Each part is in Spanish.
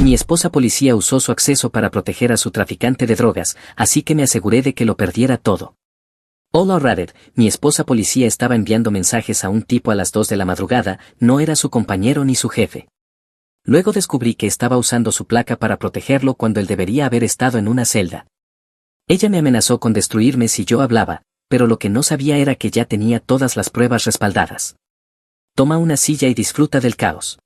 Mi esposa policía usó su acceso para proteger a su traficante de drogas, así que me aseguré de que lo perdiera todo. Hola Reddit, mi esposa policía estaba enviando mensajes a un tipo a las 2 de la madrugada, no era su compañero ni su jefe. Luego descubrí que estaba usando su placa para protegerlo cuando él debería haber estado en una celda. Ella me amenazó con destruirme si yo hablaba, pero lo que no sabía era que ya tenía todas las pruebas respaldadas. Toma una silla y disfruta del caos.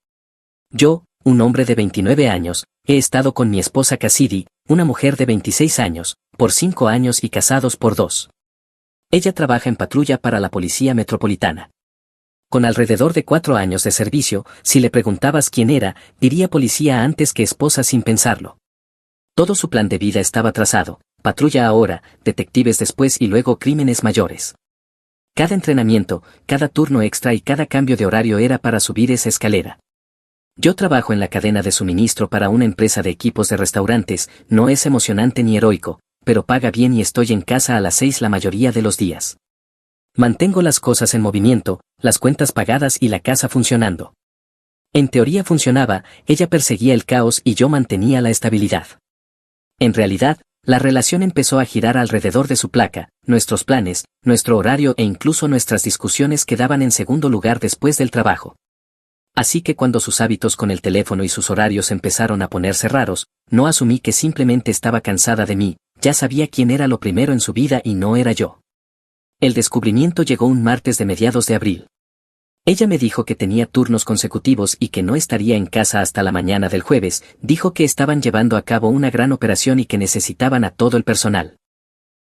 Yo, un hombre de 29 años, he estado con mi esposa Cassidy, una mujer de 26 años, por 5 años y casados por 2. Ella trabaja en patrulla para la Policía Metropolitana. Con alrededor de 4 años de servicio, si le preguntabas quién era, diría policía antes que esposa sin pensarlo. Todo su plan de vida estaba trazado, patrulla ahora, detectives después y luego crímenes mayores. Cada entrenamiento, cada turno extra y cada cambio de horario era para subir esa escalera. Yo trabajo en la cadena de suministro para una empresa de equipos de restaurantes, no es emocionante ni heroico, pero paga bien y estoy en casa a las 6 la mayoría de los días. Mantengo las cosas en movimiento, las cuentas pagadas y la casa funcionando. En teoría funcionaba, ella perseguía el caos y yo mantenía la estabilidad. En realidad, la relación empezó a girar alrededor de su placa, nuestros planes, nuestro horario e incluso nuestras discusiones quedaban en segundo lugar después del trabajo. Así que cuando sus hábitos con el teléfono y sus horarios empezaron a ponerse raros, no asumí que simplemente estaba cansada de mí, ya sabía quién era lo primero en su vida y no era yo. El descubrimiento llegó un martes de mediados de abril. Ella me dijo que tenía turnos consecutivos y que no estaría en casa hasta la mañana del jueves, dijo que estaban llevando a cabo una gran operación y que necesitaban a todo el personal.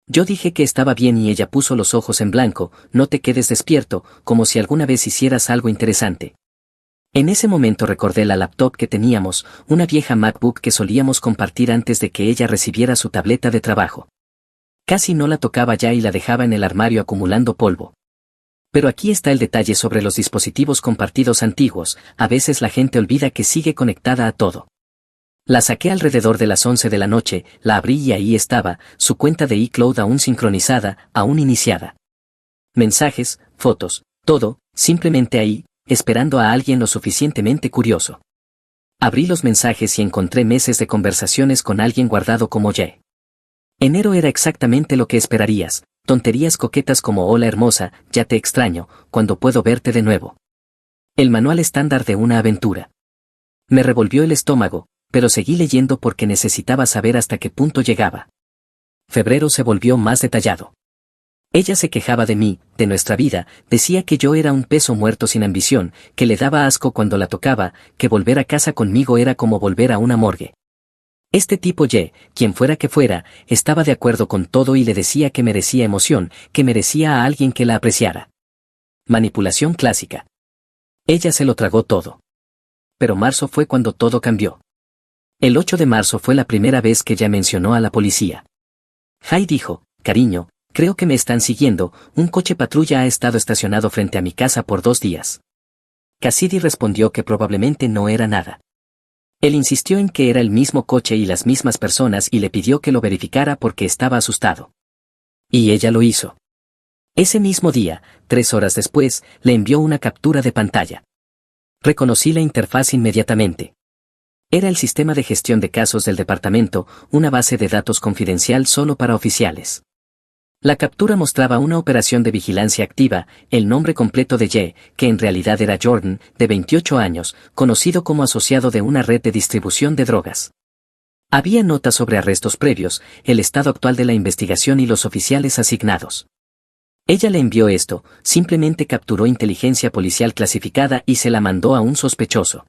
Yo dije que estaba bien y ella puso los ojos en blanco, no te quedes despierto, como si alguna vez hicieras algo interesante. En ese momento recordé la laptop que teníamos, una vieja MacBook que solíamos compartir antes de que ella recibiera su tableta de trabajo. Casi no la tocaba ya y la dejaba en el armario acumulando polvo. Pero aquí está el detalle sobre los dispositivos compartidos antiguos, a veces la gente olvida que sigue conectada a todo. La saqué alrededor de las 11 de la noche, la abrí y ahí estaba, su cuenta de iCloud aún sincronizada, aún iniciada. Mensajes, fotos, todo, simplemente ahí, esperando a alguien lo suficientemente curioso. Abrí los mensajes y encontré meses de conversaciones con alguien guardado como Ye. Enero era exactamente lo que esperarías, tonterías coquetas como hola hermosa, ya te extraño, cuando puedo verte de nuevo. El manual estándar de una aventura. Me revolvió el estómago, pero seguí leyendo porque necesitaba saber hasta qué punto llegaba. Febrero se volvió más detallado. Ella se quejaba de mí, de nuestra vida, decía que yo era un peso muerto sin ambición, que le daba asco cuando la tocaba, que volver a casa conmigo era como volver a una morgue. Este tipo Ye, quien fuera que fuera, estaba de acuerdo con todo y le decía que merecía emoción, que merecía a alguien que la apreciara. Manipulación clásica. Ella se lo tragó todo. Pero marzo fue cuando todo cambió. El 8 de marzo fue la primera vez que ella mencionó a la policía. Jai dijo, cariño, creo que me están siguiendo, un coche patrulla ha estado estacionado frente a mi casa por 2 días. Cassidy respondió que probablemente no era nada. Él insistió en que era el mismo coche y las mismas personas y le pidió que lo verificara porque estaba asustado. Y ella lo hizo. Ese mismo día, 3 horas después, le envió una captura de pantalla. Reconocí la interfaz inmediatamente. Era el sistema de gestión de casos del departamento, una base de datos confidencial solo para oficiales. La captura mostraba una operación de vigilancia activa, el nombre completo de Ye, que en realidad era Jordan, de 28 años, conocido como asociado de una red de distribución de drogas. Había notas sobre arrestos previos, el estado actual de la investigación y los oficiales asignados. Ella le envió esto, simplemente capturó inteligencia policial clasificada y se la mandó a un sospechoso.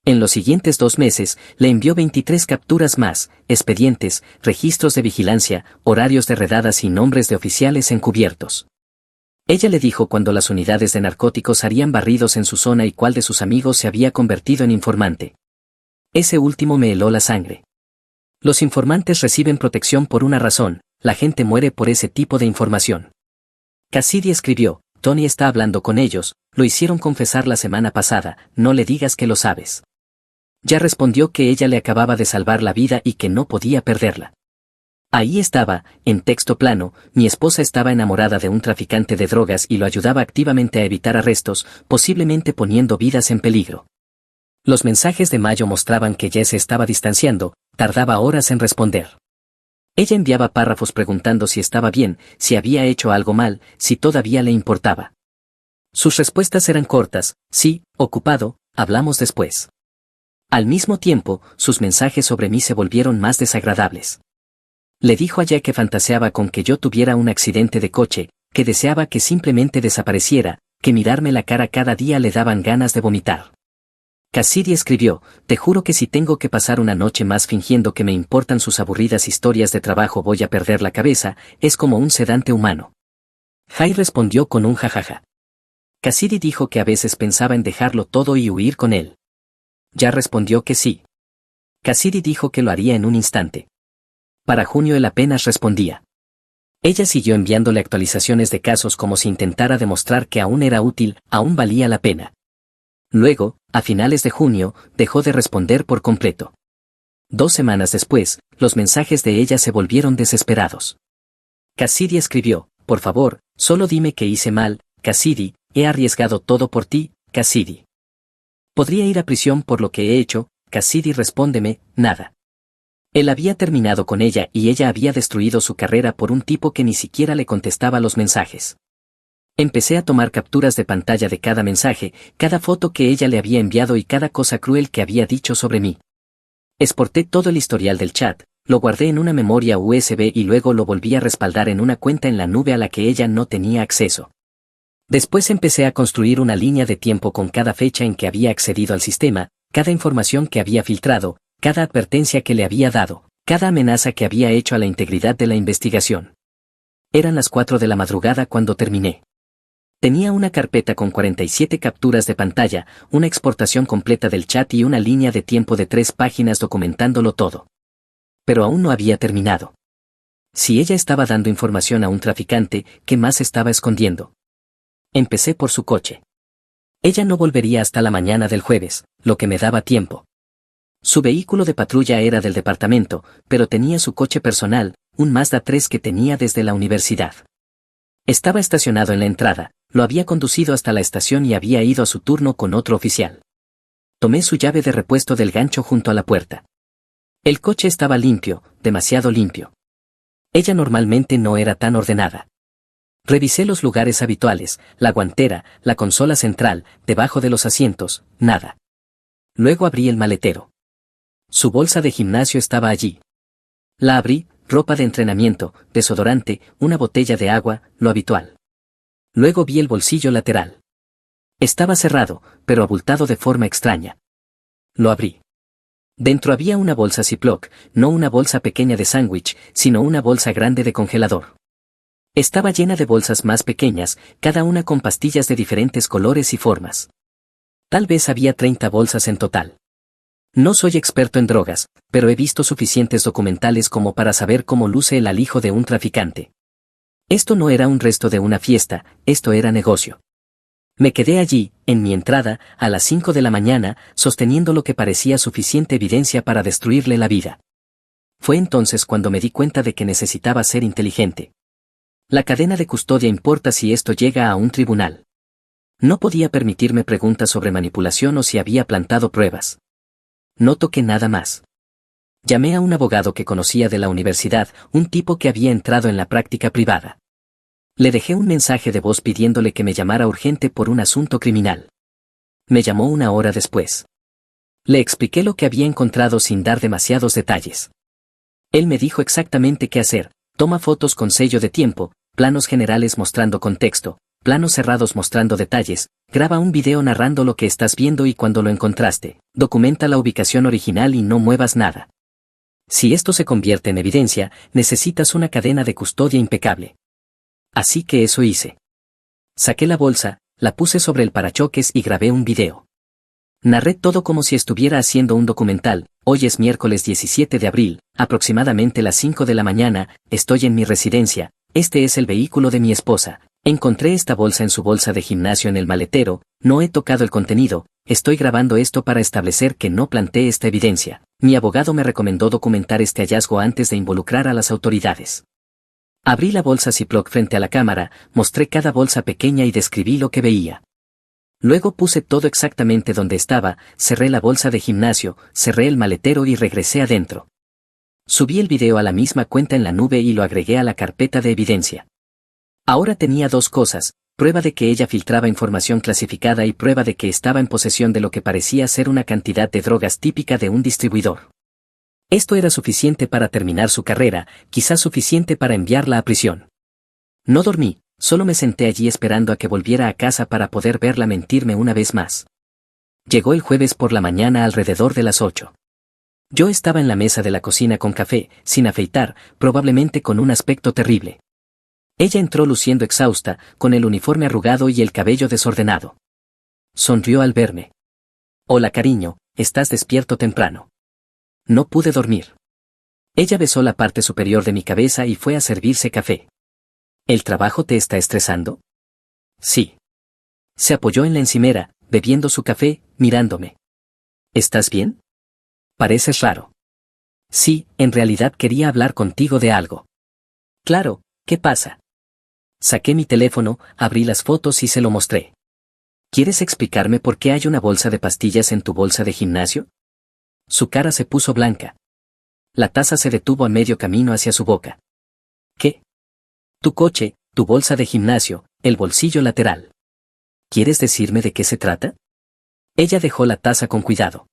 En los siguientes 2 meses, le envió 23 capturas más, expedientes, registros de vigilancia, horarios de redadas y nombres de oficiales encubiertos. Ella le dijo cuando las unidades de narcóticos harían barridos en su zona y cuál de sus amigos se había convertido en informante. Ese último me heló la sangre. Los informantes reciben protección por una razón, la gente muere por ese tipo de información. Cassidy escribió, Tony está hablando con ellos, lo hicieron confesar la semana pasada, no le digas que lo sabes. Ya respondió que ella le acababa de salvar la vida y que no podía perderla. Ahí estaba, en texto plano, mi esposa estaba enamorada de un traficante de drogas y lo ayudaba activamente a evitar arrestos, posiblemente poniendo vidas en peligro. Los mensajes de Mayo mostraban que Jess se estaba distanciando, tardaba horas en responder. Ella enviaba párrafos preguntando si estaba bien, si había hecho algo mal, si todavía le importaba. Sus respuestas eran cortas: sí, ocupado, hablamos después. Al mismo tiempo, sus mensajes sobre mí se volvieron más desagradables. Le dijo a Jack que fantaseaba con que yo tuviera un accidente de coche, que deseaba que simplemente desapareciera, que mirarme la cara cada día le daban ganas de vomitar. Cassidy escribió: te juro que si tengo que pasar una noche más fingiendo que me importan sus aburridas historias de trabajo voy a perder la cabeza, es como un sedante humano. Jay respondió con un jajaja. Cassidy dijo que a veces pensaba en dejarlo todo y huir con él. Ya respondió que sí. Cassidy dijo que lo haría en un instante. Para junio él apenas respondía. Ella siguió enviándole actualizaciones de casos como si intentara demostrar que aún era útil, aún valía la pena. Luego, a finales de junio, dejó de responder por completo. 2 semanas después, los mensajes de ella se volvieron desesperados. Cassidy escribió: por favor, solo dime que hice mal, Cassidy, he arriesgado todo por ti, Cassidy. Podría ir a prisión por lo que he hecho, Cassidy, respóndeme, nada. Él había terminado con ella y ella había destruido su carrera por un tipo que ni siquiera le contestaba los mensajes. Empecé a tomar capturas de pantalla de cada mensaje, cada foto que ella le había enviado y cada cosa cruel que había dicho sobre mí. Exporté todo el historial del chat, lo guardé en una memoria USB y luego lo volví a respaldar en una cuenta en la nube a la que ella no tenía acceso. Después empecé a construir una línea de tiempo con cada fecha en que había accedido al sistema, cada información que había filtrado, cada advertencia que le había dado, cada amenaza que había hecho a la integridad de la investigación. Eran las 4 de la madrugada cuando terminé. Tenía una carpeta con 47 capturas de pantalla, una exportación completa del chat y una línea de tiempo de 3 páginas documentándolo todo. Pero aún no había terminado. Si ella estaba dando información a un traficante, ¿qué más estaba escondiendo? Empecé por su coche. Ella no volvería hasta la mañana del jueves, lo que me daba tiempo. Su vehículo de patrulla era del departamento, pero tenía su coche personal, un Mazda 3 que tenía desde la universidad. Estaba estacionado en la entrada, lo había conducido hasta la estación y había ido a su turno con otro oficial. Tomé su llave de repuesto del gancho junto a la puerta. El coche estaba limpio, demasiado limpio. Ella normalmente no era tan ordenada. Revisé los lugares habituales, la guantera, la consola central, debajo de los asientos, nada. Luego abrí el maletero. Su bolsa de gimnasio estaba allí. La abrí: ropa de entrenamiento, desodorante, una botella de agua, lo habitual. Luego vi el bolsillo lateral. Estaba cerrado, pero abultado de forma extraña. Lo abrí. Dentro había una bolsa Ziploc, no una bolsa pequeña de sándwich, sino una bolsa grande de congelador. Estaba llena de bolsas más pequeñas, cada una con pastillas de diferentes colores y formas. Tal vez había 30 bolsas en total. No soy experto en drogas, pero he visto suficientes documentales como para saber cómo luce el alijo de un traficante. Esto no era un resto de una fiesta, esto era negocio. Me quedé allí, en mi entrada, a las 5 de la mañana, sosteniendo lo que parecía suficiente evidencia para destruirle la vida. Fue entonces cuando me di cuenta de que necesitaba ser inteligente. La cadena de custodia importa si esto llega a un tribunal. No podía permitirme preguntas sobre manipulación o si había plantado pruebas. No toqué nada más. Llamé a un abogado que conocía de la universidad, un tipo que había entrado en la práctica privada. Le dejé un mensaje de voz pidiéndole que me llamara urgente por un asunto criminal. Me llamó 1 hora después. Le expliqué lo que había encontrado sin dar demasiados detalles. Él me dijo exactamente qué hacer: toma fotos con sello de tiempo, planos generales mostrando contexto, planos cerrados mostrando detalles, graba un video narrando lo que estás viendo y cuando lo encontraste, documenta la ubicación original y no muevas nada. Si esto se convierte en evidencia, necesitas una cadena de custodia impecable. Así que eso hice. Saqué la bolsa, la puse sobre el parachoques y grabé un video. Narré todo como si estuviera haciendo un documental. Hoy es miércoles 17 de abril, aproximadamente las 5 de la mañana, estoy en mi residencia, este es el vehículo de mi esposa. Encontré esta bolsa en su bolsa de gimnasio en el maletero, no he tocado el contenido, estoy grabando esto para establecer que no planté esta evidencia. Mi abogado me recomendó documentar este hallazgo antes de involucrar a las autoridades. Abrí la bolsa Ziploc frente a la cámara, mostré cada bolsa pequeña y describí lo que veía. Luego puse todo exactamente donde estaba, cerré la bolsa de gimnasio, cerré el maletero y regresé adentro. Subí el video a la misma cuenta en la nube y lo agregué a la carpeta de evidencia. Ahora tenía dos cosas, prueba de que ella filtraba información clasificada y prueba de que estaba en posesión de lo que parecía ser una cantidad de drogas típica de un distribuidor. Esto era suficiente para terminar su carrera, quizás suficiente para enviarla a prisión. No dormí, solo me senté allí esperando a que volviera a casa para poder verla mentirme una vez más. Llegó el jueves por la mañana alrededor de las 8. Yo estaba en la mesa de la cocina con café, sin afeitar, probablemente con un aspecto terrible. Ella entró luciendo exhausta, con el uniforme arrugado y el cabello desordenado. Sonrió al verme. Hola cariño, ¿estás despierto temprano? No pude dormir. Ella besó la parte superior de mi cabeza y fue a servirse café. ¿El trabajo te está estresando? Sí. Se apoyó en la encimera, bebiendo su café, mirándome. ¿Estás bien? Pareces raro. Sí, en realidad quería hablar contigo de algo. Claro, ¿qué pasa? Saqué mi teléfono, abrí las fotos y se lo mostré. ¿Quieres explicarme por qué hay una bolsa de pastillas en tu bolsa de gimnasio? Su cara se puso blanca. La taza se detuvo a medio camino hacia su boca. ¿Qué? Tu coche, tu bolsa de gimnasio, el bolsillo lateral. ¿Quieres decirme de qué se trata? Ella dejó la taza con cuidado.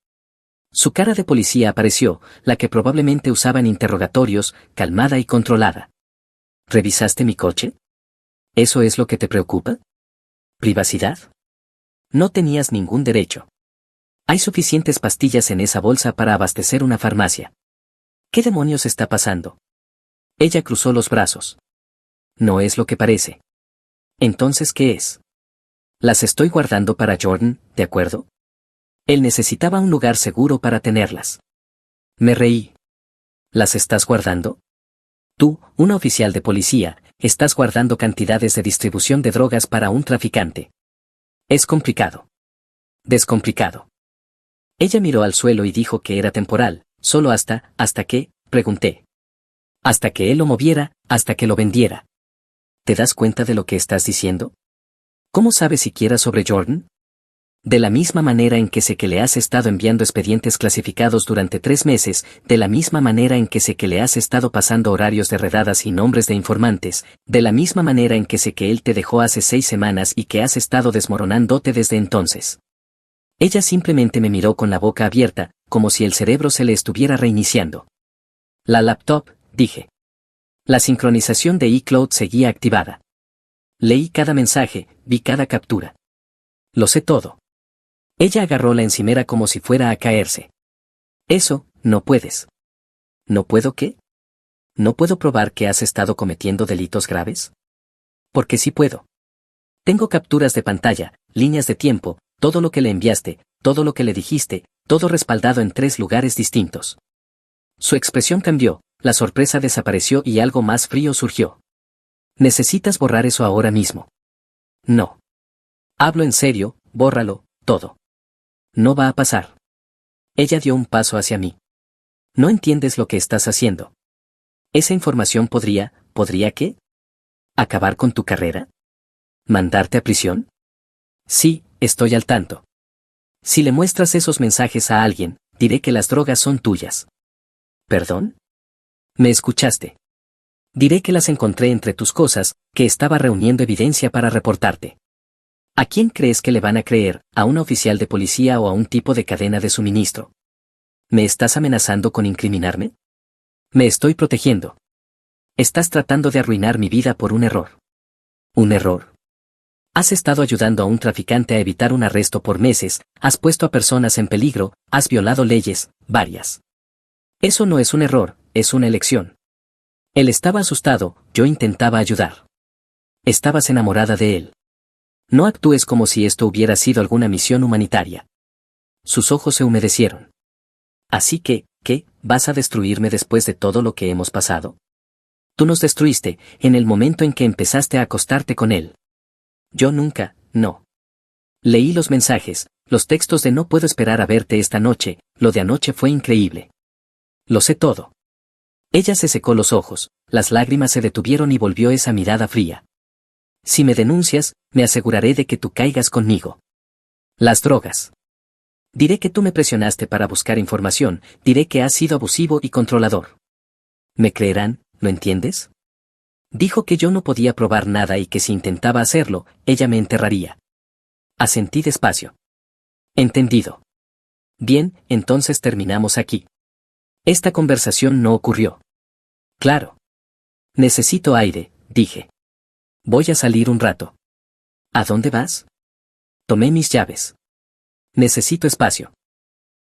Su cara de policía apareció, la que probablemente usaba en interrogatorios, calmada y controlada. ¿Revisaste mi coche? ¿Eso es lo que te preocupa? ¿Privacidad? No tenías ningún derecho. Hay suficientes pastillas en esa bolsa para abastecer una farmacia. ¿Qué demonios está pasando? Ella cruzó los brazos. No es lo que parece. Entonces, ¿qué es? Las estoy guardando para Jordan, ¿de acuerdo? Él necesitaba un lugar seguro para tenerlas. Me reí. ¿Las estás guardando? Tú, una oficial de policía, estás guardando cantidades de distribución de drogas para un traficante. Es complicado. Descomplicado. Ella miró al suelo y dijo que era temporal, solo ¿hasta qué? Pregunté. Hasta que él lo moviera, hasta que lo vendiera. ¿Te das cuenta de lo que estás diciendo? ¿Cómo sabes siquiera sobre Jordan? De la misma manera en que sé que le has estado enviando expedientes clasificados durante 3 meses, de la misma manera en que sé que le has estado pasando horarios de redadas y nombres de informantes, de la misma manera en que sé que él te dejó hace 6 semanas y que has estado desmoronándote desde entonces. Ella simplemente me miró con la boca abierta, como si el cerebro se le estuviera reiniciando. La laptop, dije. La sincronización de iCloud seguía activada. Leí cada mensaje, vi cada captura. Lo sé todo. Ella agarró la encimera como si fuera a caerse. Eso, no puedes. ¿No puedo qué? ¿No puedo probar que has estado cometiendo delitos graves? Porque sí puedo. Tengo capturas de pantalla, líneas de tiempo, todo lo que le enviaste, todo lo que le dijiste, todo respaldado en 3 lugares distintos. Su expresión cambió, la sorpresa desapareció y algo más frío surgió. ¿Necesitas borrar eso ahora mismo? No. Hablo en serio, bórralo, todo. No va a pasar. Ella dio un paso hacia mí. No entiendes lo que estás haciendo. Esa información ¿podría qué? ¿Acabar con tu carrera? ¿Mandarte a prisión? Sí, estoy al tanto. Si le muestras esos mensajes a alguien, diré que las drogas son tuyas. ¿Perdón? ¿Me escuchaste? Diré que las encontré entre tus cosas, que estaba reuniendo evidencia para reportarte. ¿A quién crees que le van a creer, a una oficial de policía o a un tipo de cadena de suministro? ¿Me estás amenazando con incriminarme? Me estoy protegiendo. Estás tratando de arruinar mi vida por un error. ¿Un error? Has estado ayudando a un traficante a evitar un arresto por meses, has puesto a personas en peligro, has violado leyes, varias. Eso no es un error, es una elección. Él estaba asustado, yo intentaba ayudar. Estabas enamorada de él. No actúes como si esto hubiera sido alguna misión humanitaria. Sus ojos se humedecieron. Así que, ¿qué? ¿Vas a destruirme después de todo lo que hemos pasado? Tú nos destruiste, en el momento en que empezaste a acostarte con él. Yo nunca, no. Leí los mensajes, los textos de no puedo esperar a verte esta noche, lo de anoche fue increíble. Lo sé todo. Ella se secó los ojos, las lágrimas se detuvieron y volvió esa mirada fría. Si me denuncias, me aseguraré de que tú caigas conmigo. Las drogas. Diré que tú me presionaste para buscar información, diré que has sido abusivo y controlador. ¿Me creerán, lo entiendes? Dijo que yo no podía probar nada y que si intentaba hacerlo, ella me enterraría. Asentí despacio. Entendido. Bien, entonces terminamos aquí. Esta conversación no ocurrió. Claro. Necesito aire, dije. Voy a salir un rato. ¿A dónde vas? Tomé mis llaves. Necesito espacio.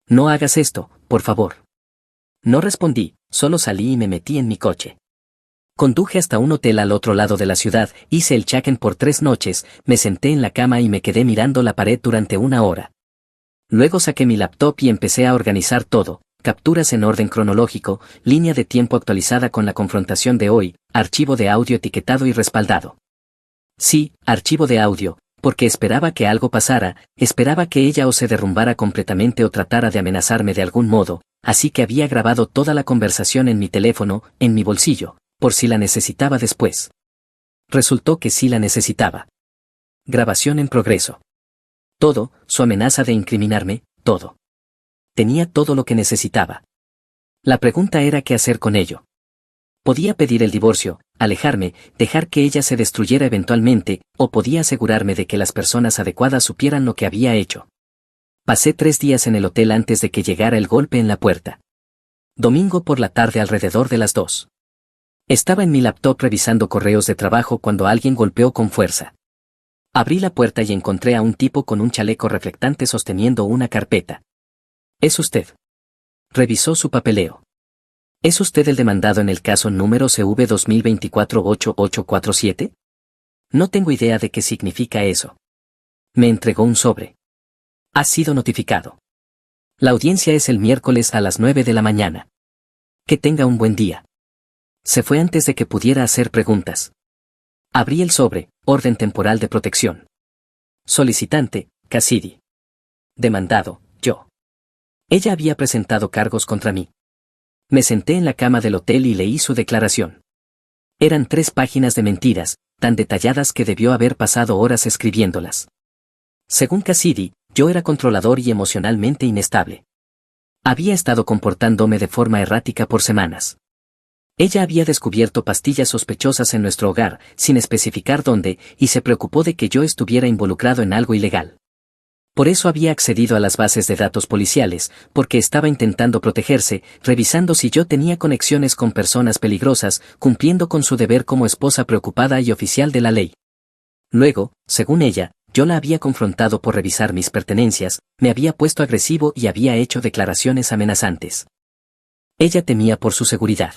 No hagas esto, por favor. No respondí, solo salí y me metí en mi coche. Conduje hasta un hotel al otro lado de la ciudad, hice el check-in por 3 noches, me senté en la cama y me quedé mirando la pared durante 1 hora. Luego saqué mi laptop y empecé a organizar todo, capturas en orden cronológico, línea de tiempo actualizada con la confrontación de hoy, archivo de audio etiquetado y respaldado. Sí, archivo de audio, porque esperaba que algo pasara, esperaba que ella o se derrumbara completamente o tratara de amenazarme de algún modo, así que había grabado toda la conversación en mi teléfono, en mi bolsillo, por si la necesitaba después. Resultó que sí la necesitaba. Grabación en progreso. Todo, su amenaza de incriminarme, todo. Tenía todo lo que necesitaba. La pregunta era qué hacer con ello. Podía pedir el divorcio, alejarme, dejar que ella se destruyera eventualmente, o podía asegurarme de que las personas adecuadas supieran lo que había hecho. Pasé 3 días en el hotel antes de que llegara el golpe en la puerta. Domingo por la tarde alrededor de las 2. Estaba en mi laptop revisando correos de trabajo cuando alguien golpeó con fuerza. Abrí la puerta y encontré a un tipo con un chaleco reflectante sosteniendo una carpeta. ¿Es usted? Revisó su papeleo. ¿Es usted el demandado en el caso número CV 2024-8847? No tengo idea de qué significa eso. Me entregó un sobre. Ha sido notificado. La audiencia es el miércoles a las 9 de la mañana. Que tenga un buen día. Se fue antes de que pudiera hacer preguntas. Abrí el sobre, orden temporal de protección. Solicitante, Cassidy. Demandado, yo. Ella había presentado cargos contra mí. Me senté en la cama del hotel y leí su declaración. Eran 3 páginas de mentiras, tan detalladas que debió haber pasado horas escribiéndolas. Según Cassidy, yo era controlador y emocionalmente inestable. Había estado comportándome de forma errática por semanas. Ella había descubierto pastillas sospechosas en nuestro hogar, sin especificar dónde, y se preocupó de que yo estuviera involucrado en algo ilegal. Por eso había accedido a las bases de datos policiales, porque estaba intentando protegerse, revisando si yo tenía conexiones con personas peligrosas, cumpliendo con su deber como esposa preocupada y oficial de la ley. Luego, según ella, yo la había confrontado por revisar mis pertenencias, me había puesto agresivo y había hecho declaraciones amenazantes. Ella temía por su seguridad.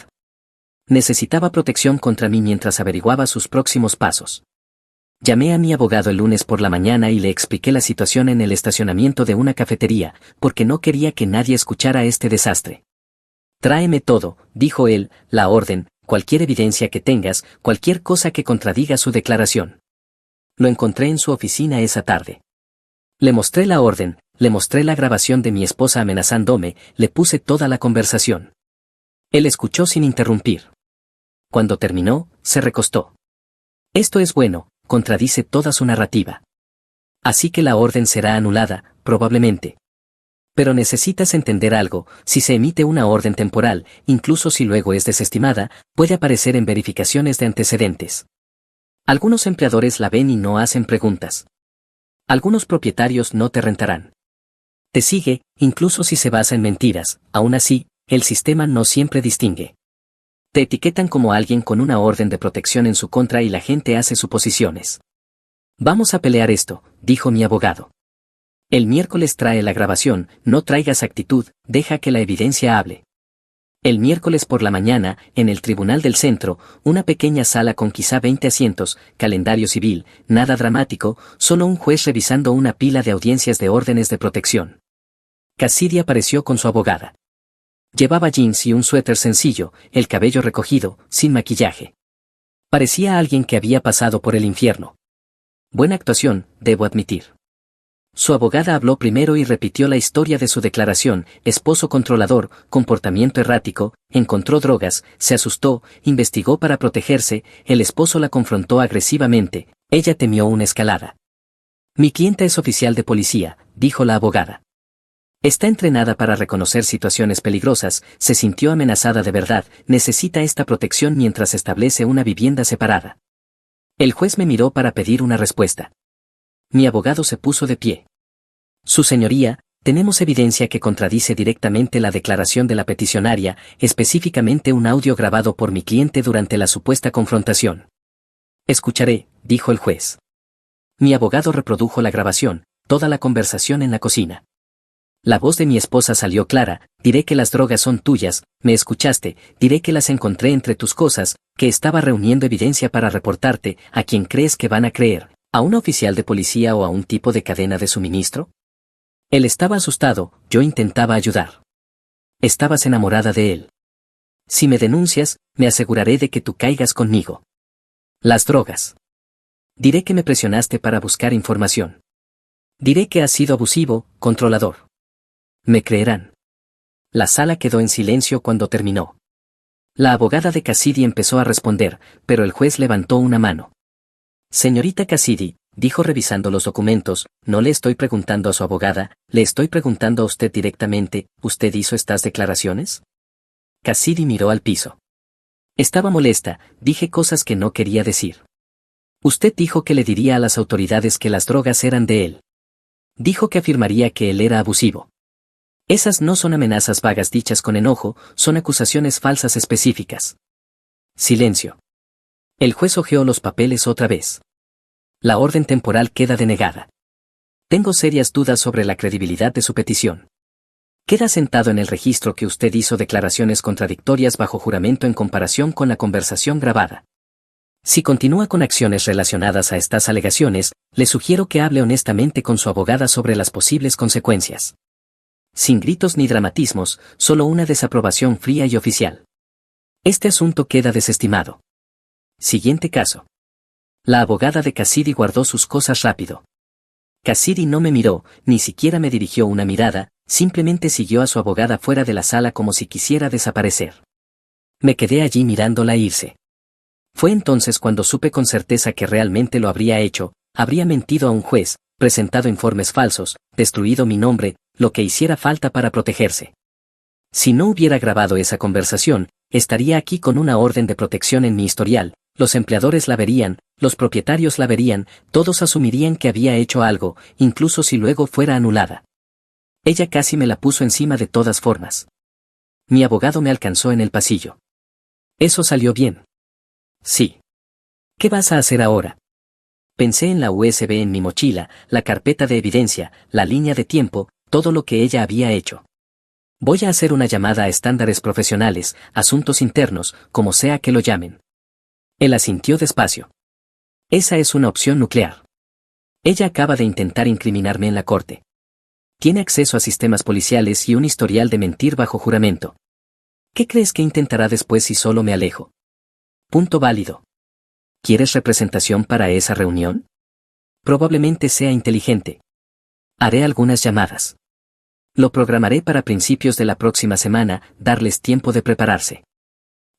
Necesitaba protección contra mí mientras averiguaba sus próximos pasos. Llamé a mi abogado el lunes por la mañana y le expliqué la situación en el estacionamiento de una cafetería, porque no quería que nadie escuchara este desastre. Tráeme todo, dijo él, la orden, cualquier evidencia que tengas, cualquier cosa que contradiga su declaración. Lo encontré en su oficina esa tarde. Le mostré la orden, le mostré la grabación de mi esposa amenazándome, le puse toda la conversación. Él escuchó sin interrumpir. Cuando terminó, se recostó. Esto es bueno, contradice toda su narrativa. Así que la orden será anulada, probablemente. Pero necesitas entender algo, si se emite una orden temporal, incluso si luego es desestimada, puede aparecer en verificaciones de antecedentes. Algunos empleadores la ven y no hacen preguntas. Algunos propietarios no te rentarán. Te sigue, incluso si se basa en mentiras, aún así, el sistema no siempre distingue. Te etiquetan como alguien con una orden de protección en su contra y la gente hace suposiciones. Vamos a pelear esto, dijo mi abogado. El miércoles trae la grabación, no traigas actitud, deja que la evidencia hable. El miércoles por la mañana, en el Tribunal del Centro, una pequeña sala con quizá 20 asientos, calendario civil, nada dramático, solo un juez revisando una pila de audiencias de órdenes de protección. Cassidy apareció con su abogada. Llevaba jeans y un suéter sencillo, el cabello recogido, sin maquillaje. Parecía alguien que había pasado por el infierno. Buena actuación, debo admitir. Su abogada habló primero y repitió la historia de su declaración: esposo controlador, comportamiento errático, encontró drogas, se asustó, investigó para protegerse, el esposo la confrontó agresivamente, ella temió una escalada. Mi clienta es oficial de policía, dijo la abogada. Está entrenada para reconocer situaciones peligrosas, se sintió amenazada de verdad, necesita esta protección mientras establece una vivienda separada. El juez me miró para pedir una respuesta. Mi abogado se puso de pie. Su señoría, tenemos evidencia que contradice directamente la declaración de la peticionaria, específicamente un audio grabado por mi cliente durante la supuesta confrontación. Escucharé, dijo el juez. Mi abogado reprodujo la grabación, toda la conversación en la cocina. La voz de mi esposa salió clara, diré que las drogas son tuyas, me escuchaste, diré que las encontré entre tus cosas, que estaba reuniendo evidencia para reportarte, ¿a quién crees que van a creer? ¿A un oficial de policía o a un tipo de cadena de suministro? Él estaba asustado, yo intentaba ayudar. Estabas enamorada de él. Si me denuncias, me aseguraré de que tú caigas conmigo. Las drogas. Diré que me presionaste para buscar información. Diré que has sido abusivo, controlador. Me creerán. La sala quedó en silencio cuando terminó. La abogada de Cassidy empezó a responder, pero el juez levantó una mano. Señorita Cassidy, dijo revisando los documentos, no le estoy preguntando a su abogada, le estoy preguntando a usted directamente, ¿usted hizo estas declaraciones? Cassidy miró al piso. Estaba molesta, dije cosas que no quería decir. Usted dijo que le diría a las autoridades que las drogas eran de él. Dijo que afirmaría que él era abusivo. Esas no son amenazas vagas dichas con enojo, son acusaciones falsas específicas. Silencio. El juez hojeó los papeles otra vez. La orden temporal queda denegada. Tengo serias dudas sobre la credibilidad de su petición. Queda sentado en el registro que usted hizo declaraciones contradictorias bajo juramento en comparación con la conversación grabada. Si continúa con acciones relacionadas a estas alegaciones, le sugiero que hable honestamente con su abogada sobre las posibles consecuencias. Sin gritos ni dramatismos, solo una desaprobación fría y oficial. Este asunto queda desestimado. Siguiente caso. La abogada de Cassidy guardó sus cosas rápido. Cassidy no me miró, ni siquiera me dirigió una mirada, simplemente siguió a su abogada fuera de la sala como si quisiera desaparecer. Me quedé allí mirándola irse. Fue entonces cuando supe con certeza que realmente lo habría hecho, habría mentido a un juez, presentado informes falsos, destruido mi nombre, lo que hiciera falta para protegerse. Si no hubiera grabado esa conversación, estaría aquí con una orden de protección en mi historial, los empleadores la verían, los propietarios la verían, todos asumirían que había hecho algo, incluso si luego fuera anulada. Ella casi me la puso encima de todas formas. Mi abogado me alcanzó en el pasillo. Eso salió bien. Sí. ¿Qué vas a hacer ahora? Pensé en la USB en mi mochila, la carpeta de evidencia, la línea de tiempo, todo lo que ella había hecho. Voy a hacer una llamada a estándares profesionales, asuntos internos, como sea que lo llamen. Él asintió despacio. Esa es una opción nuclear. Ella acaba de intentar incriminarme en la corte. Tiene acceso a sistemas policiales y un historial de mentir bajo juramento. ¿Qué crees que intentará después si solo me alejo? Punto válido. ¿Quieres representación para esa reunión? Probablemente sea inteligente. Haré algunas llamadas. Lo programaré para principios de la próxima semana, darles tiempo de prepararse.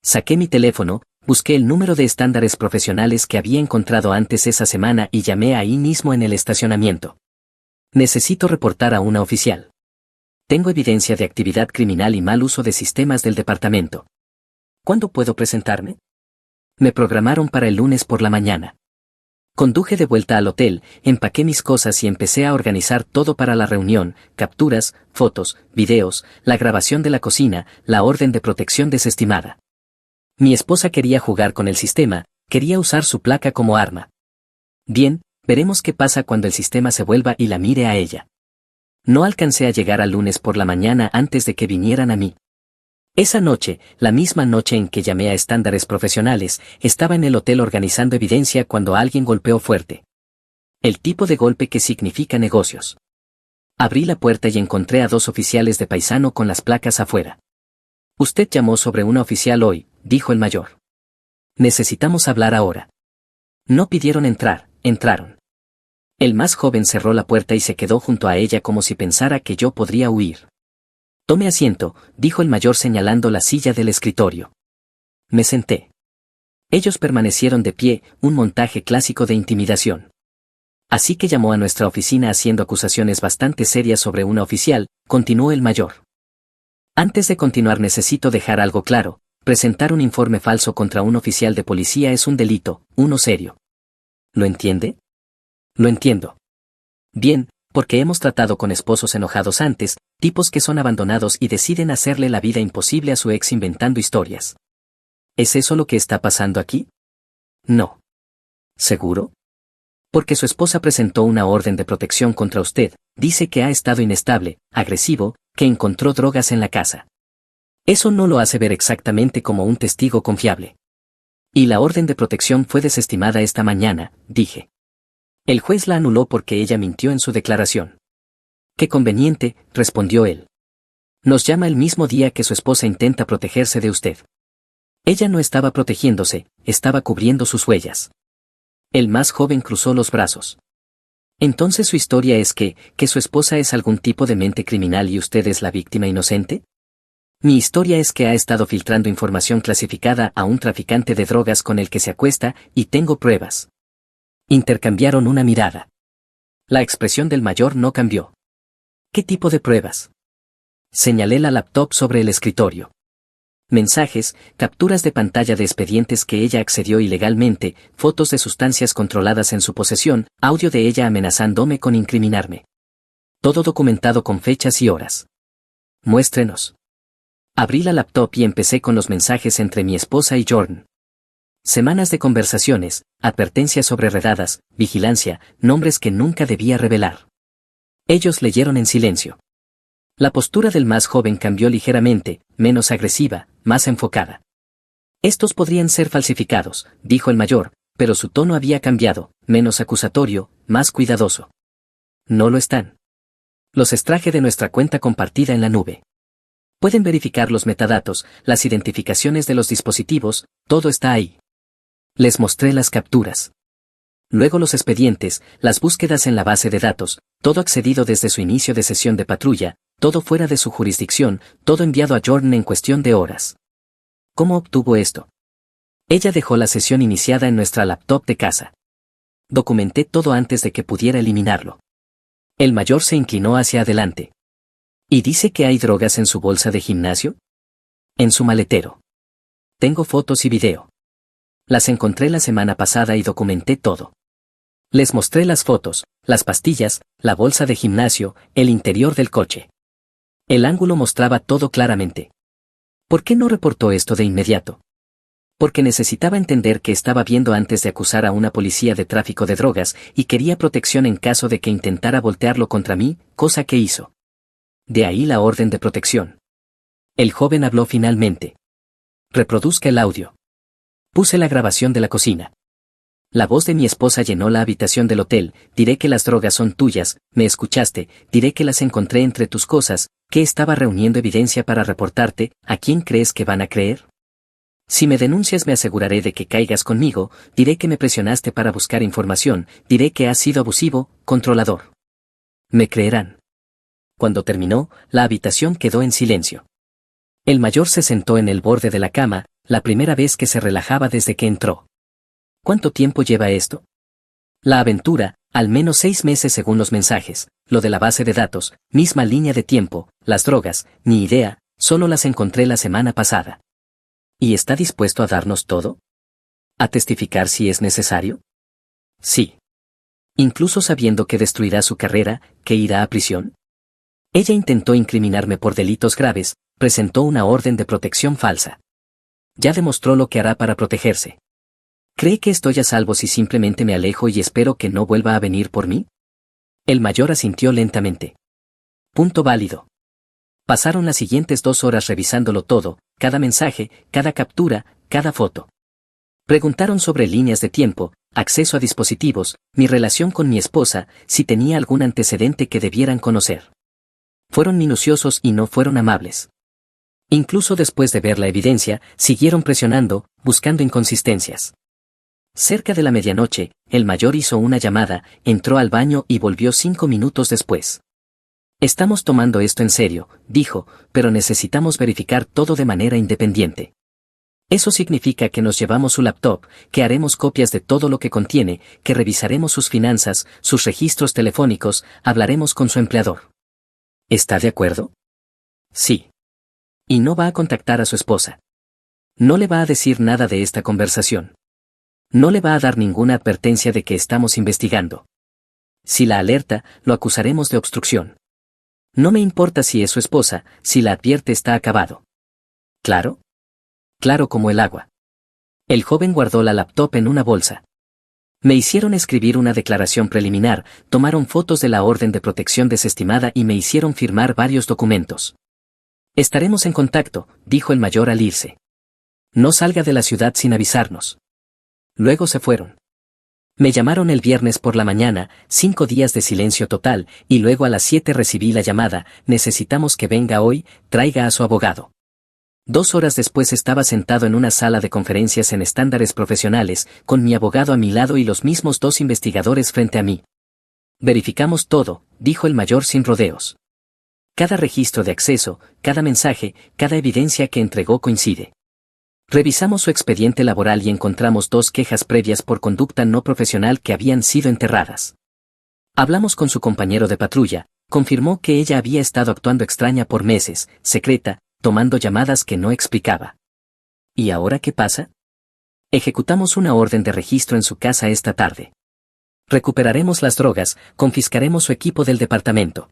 Saqué mi teléfono, busqué el número de estándares profesionales que había encontrado antes esa semana y llamé ahí mismo en el estacionamiento. Necesito reportar a una oficial. Tengo evidencia de actividad criminal y mal uso de sistemas del departamento. ¿Cuándo puedo presentarme? Me programaron para el lunes por la mañana. Conduje de vuelta al hotel, empaqué mis cosas y empecé a organizar todo para la reunión, capturas, fotos, videos, la grabación de la cocina, la orden de protección desestimada. Mi esposa quería jugar con el sistema, quería usar su placa como arma. Bien, veremos qué pasa cuando el sistema se vuelva y la mire a ella. No alcancé a llegar al lunes por la mañana antes de que vinieran a mí. Esa noche, la misma noche en que llamé a estándares profesionales, estaba en el hotel organizando evidencia cuando alguien golpeó fuerte. El tipo de golpe que significa negocios. Abrí la puerta y encontré a 2 oficiales de paisano con las placas afuera. Usted llamó sobre una oficial hoy, dijo el mayor. Necesitamos hablar ahora. No pidieron entrar, entraron. El más joven cerró la puerta y se quedó junto a ella como si pensara que yo podría huir. Tome asiento, dijo el mayor señalando la silla del escritorio. Me senté. Ellos permanecieron de pie, un montaje clásico de intimidación. Así que llamó a nuestra oficina haciendo acusaciones bastante serias sobre una oficial, continuó el mayor. Antes de continuar necesito dejar algo claro, presentar un informe falso contra un oficial de policía es un delito, uno serio. ¿Lo entiende? Lo entiendo. Bien, porque hemos tratado con esposos enojados antes, tipos que son abandonados y deciden hacerle la vida imposible a su ex inventando historias. ¿Es eso lo que está pasando aquí? No. ¿Seguro? Porque su esposa presentó una orden de protección contra usted, dice que ha estado inestable, agresivo, que encontró drogas en la casa. Eso no lo hace ver exactamente como un testigo confiable. Y la orden de protección fue desestimada esta mañana, dije. El juez la anuló porque ella mintió en su declaración. Qué conveniente, respondió él. Nos llama el mismo día que su esposa intenta protegerse de usted. Ella no estaba protegiéndose, estaba cubriendo sus huellas. El más joven cruzó los brazos. Entonces su historia es que su esposa es algún tipo de mente criminal y usted es la víctima inocente. Mi historia es que ha estado filtrando información clasificada a un traficante de drogas con el que se acuesta y tengo pruebas. Intercambiaron una mirada. La expresión del mayor no cambió. ¿Qué tipo de pruebas? Señalé la laptop sobre el escritorio. Mensajes, capturas de pantalla de expedientes que ella accedió ilegalmente, fotos de sustancias controladas en su posesión, audio de ella amenazándome con incriminarme. Todo documentado con fechas y horas. Muéstrenos. Abrí la laptop y empecé con los mensajes entre mi esposa y Jordan. Semanas de conversaciones, advertencias sobre redadas, vigilancia, nombres que nunca debía revelar. Ellos leyeron en silencio. La postura del más joven cambió ligeramente, menos agresiva, más enfocada. Estos podrían ser falsificados, dijo el mayor, pero su tono había cambiado, menos acusatorio, más cuidadoso. No lo están. Los extraje de nuestra cuenta compartida en la nube. Pueden verificar los metadatos, las identificaciones de los dispositivos, todo está ahí. Les mostré las capturas. Luego los expedientes, las búsquedas en la base de datos, todo accedido desde su inicio de sesión de patrulla, todo fuera de su jurisdicción, todo enviado a Jordan en cuestión de horas. ¿Cómo obtuvo esto? Ella dejó la sesión iniciada en nuestra laptop de casa. Documenté todo antes de que pudiera eliminarlo. El mayor se inclinó hacia adelante. ¿Y dice que hay drogas en su bolsa de gimnasio? En su maletero. Tengo fotos y video. Las encontré la semana pasada y documenté todo. Les mostré las fotos, las pastillas, la bolsa de gimnasio, el interior del coche. El ángulo mostraba todo claramente. ¿Por qué no reportó esto de inmediato? Porque necesitaba entender qué estaba viendo antes de acusar a una policía de tráfico de drogas y quería protección en caso de que intentara voltearlo contra mí, cosa que hizo. De ahí la orden de protección. El joven habló finalmente. Reproduzca el audio. Puse la grabación de la cocina. La voz de mi esposa llenó la habitación del hotel. Diré que las drogas son tuyas, me escuchaste, diré que las encontré entre tus cosas, que estaba reuniendo evidencia para reportarte, ¿a quién crees que van a creer? Si me denuncias me aseguraré de que caigas conmigo, diré que me presionaste para buscar información, diré que has sido abusivo, controlador. Me creerán. Cuando terminó, la habitación quedó en silencio. El mayor se sentó en el borde de la cama, la primera vez que se relajaba desde que entró. ¿Cuánto tiempo lleva esto? La aventura, al menos 6 meses según los mensajes, lo de la base de datos, misma línea de tiempo, las drogas, ni idea, solo las encontré la semana pasada. ¿Y está dispuesto a darnos todo? ¿A testificar si es necesario? Sí. Incluso sabiendo que destruirá su carrera, que irá a prisión. Ella intentó incriminarme por delitos graves, presentó una orden de protección falsa. Ya demostró lo que hará para protegerse. ¿Cree que estoy a salvo si simplemente me alejo y espero que no vuelva a venir por mí? El mayor asintió lentamente. Punto válido. Pasaron las siguientes 2 horas revisándolo todo, cada mensaje, cada captura, cada foto. Preguntaron sobre líneas de tiempo, acceso a dispositivos, mi relación con mi esposa, si tenía algún antecedente que debieran conocer. Fueron minuciosos y no fueron amables. Incluso después de ver la evidencia, siguieron presionando, buscando inconsistencias. Cerca de la medianoche, el mayor hizo una llamada, entró al baño y volvió 5 minutos después. Estamos tomando esto en serio, dijo, pero necesitamos verificar todo de manera independiente. Eso significa que nos llevamos su laptop, que haremos copias de todo lo que contiene, que revisaremos sus finanzas, sus registros telefónicos, hablaremos con su empleador. ¿Está de acuerdo? Sí. Y no va a contactar a su esposa. No le va a decir nada de esta conversación. No le va a dar ninguna advertencia de que estamos investigando. Si la alerta, lo acusaremos de obstrucción. No me importa si es su esposa, si la advierte está acabado. ¿Claro? Claro como el agua. El joven guardó la laptop en una bolsa. Me hicieron escribir una declaración preliminar, tomaron fotos de la orden de protección desestimada y me hicieron firmar varios documentos. Estaremos en contacto, dijo el mayor al irse. No salga de la ciudad sin avisarnos. Luego se fueron. Me llamaron el viernes por la mañana, 5 días de silencio total, y luego a las 7 recibí la llamada, necesitamos que venga hoy, traiga a su abogado. 2 horas después estaba sentado en una sala de conferencias en estándares profesionales, con mi abogado a mi lado y los mismos 2 investigadores frente a mí. Verificamos todo, dijo el mayor sin rodeos. Cada registro de acceso, cada mensaje, cada evidencia que entregó coincide. Revisamos su expediente laboral y encontramos 2 quejas previas por conducta no profesional que habían sido enterradas. Hablamos con su compañero de patrulla, confirmó que ella había estado actuando extraña por meses, secreta, tomando llamadas que no explicaba. ¿Y ahora qué pasa? Ejecutamos una orden de registro en su casa esta tarde. Recuperaremos las drogas, confiscaremos su equipo del departamento.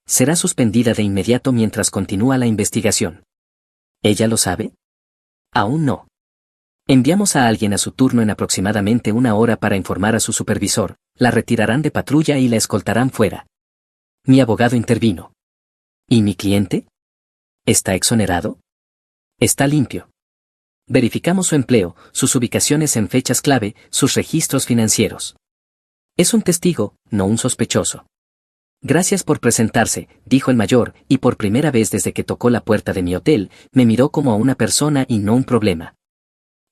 Será suspendida de inmediato mientras continúa la investigación. ¿Ella lo sabe? Aún no. Enviamos a alguien a su turno en aproximadamente 1 hora para informar a su supervisor, la retirarán de patrulla y la escoltarán fuera. Mi abogado intervino. ¿Y mi cliente? ¿Está exonerado? Está limpio. Verificamos su empleo, sus ubicaciones en fechas clave, sus registros financieros. Es un testigo, no un sospechoso. Gracias por presentarse, dijo el mayor, y por primera vez desde que tocó la puerta de mi hotel, me miró como a una persona y no un problema.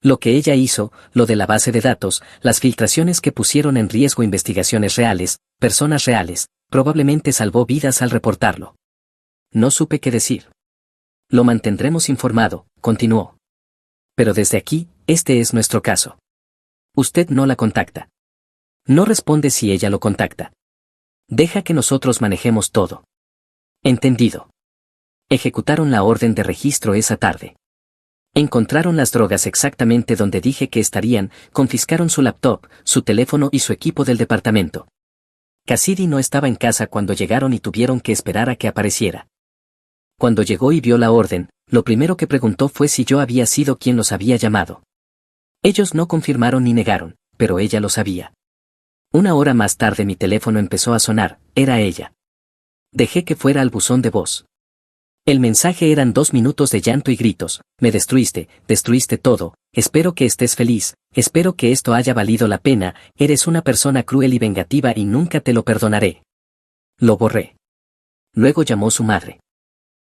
Lo que ella hizo, lo de la base de datos, las filtraciones que pusieron en riesgo investigaciones reales, personas reales, probablemente salvó vidas al reportarlo. No supe qué decir. Lo mantendremos informado, continuó. Pero desde aquí, este es nuestro caso. Usted no la contacta. No responde si ella lo contacta. Deja que nosotros manejemos todo. Entendido. Ejecutaron la orden de registro esa tarde. Encontraron las drogas exactamente donde dije que estarían, confiscaron su laptop, su teléfono y su equipo del departamento. Cassidy no estaba en casa cuando llegaron y tuvieron que esperar a que apareciera. Cuando llegó y vio la orden, lo primero que preguntó fue si yo había sido quien los había llamado. Ellos no confirmaron ni negaron, pero ella lo sabía. 1 hora más tarde mi teléfono empezó a sonar, era ella. Dejé que fuera al buzón de voz. El mensaje eran 2 minutos de llanto y gritos, me destruiste todo, espero que estés feliz, espero que esto haya valido la pena, eres una persona cruel y vengativa y nunca te lo perdonaré. Lo borré. Luego llamó su madre.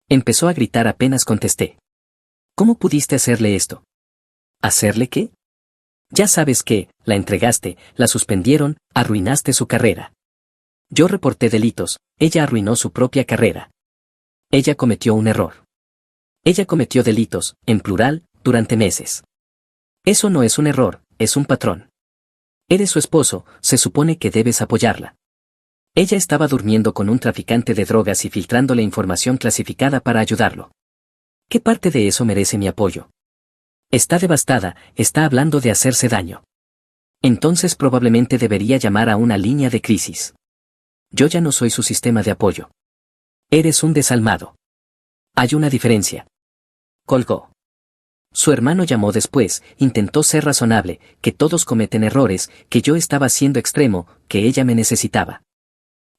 Empezó a gritar apenas contesté. ¿Cómo pudiste hacerle esto? ¿Hacerle qué? Ya sabes que, la entregaste, la suspendieron, arruinaste su carrera. Yo reporté delitos, ella arruinó su propia carrera. Ella cometió un error. Ella cometió delitos, en plural, durante meses. Eso no es un error, es un patrón. Eres su esposo, se supone que debes apoyarla. Ella estaba durmiendo con un traficante de drogas y filtrándole información clasificada para ayudarlo. ¿Qué parte de eso merece mi apoyo? Está devastada, está hablando de hacerse daño. Entonces probablemente debería llamar a una línea de crisis. Yo ya no soy su sistema de apoyo. Eres un desalmado. Hay una diferencia. Colgó. Su hermano llamó después, intentó ser razonable, que todos cometen errores, que yo estaba siendo extremo, que ella me necesitaba.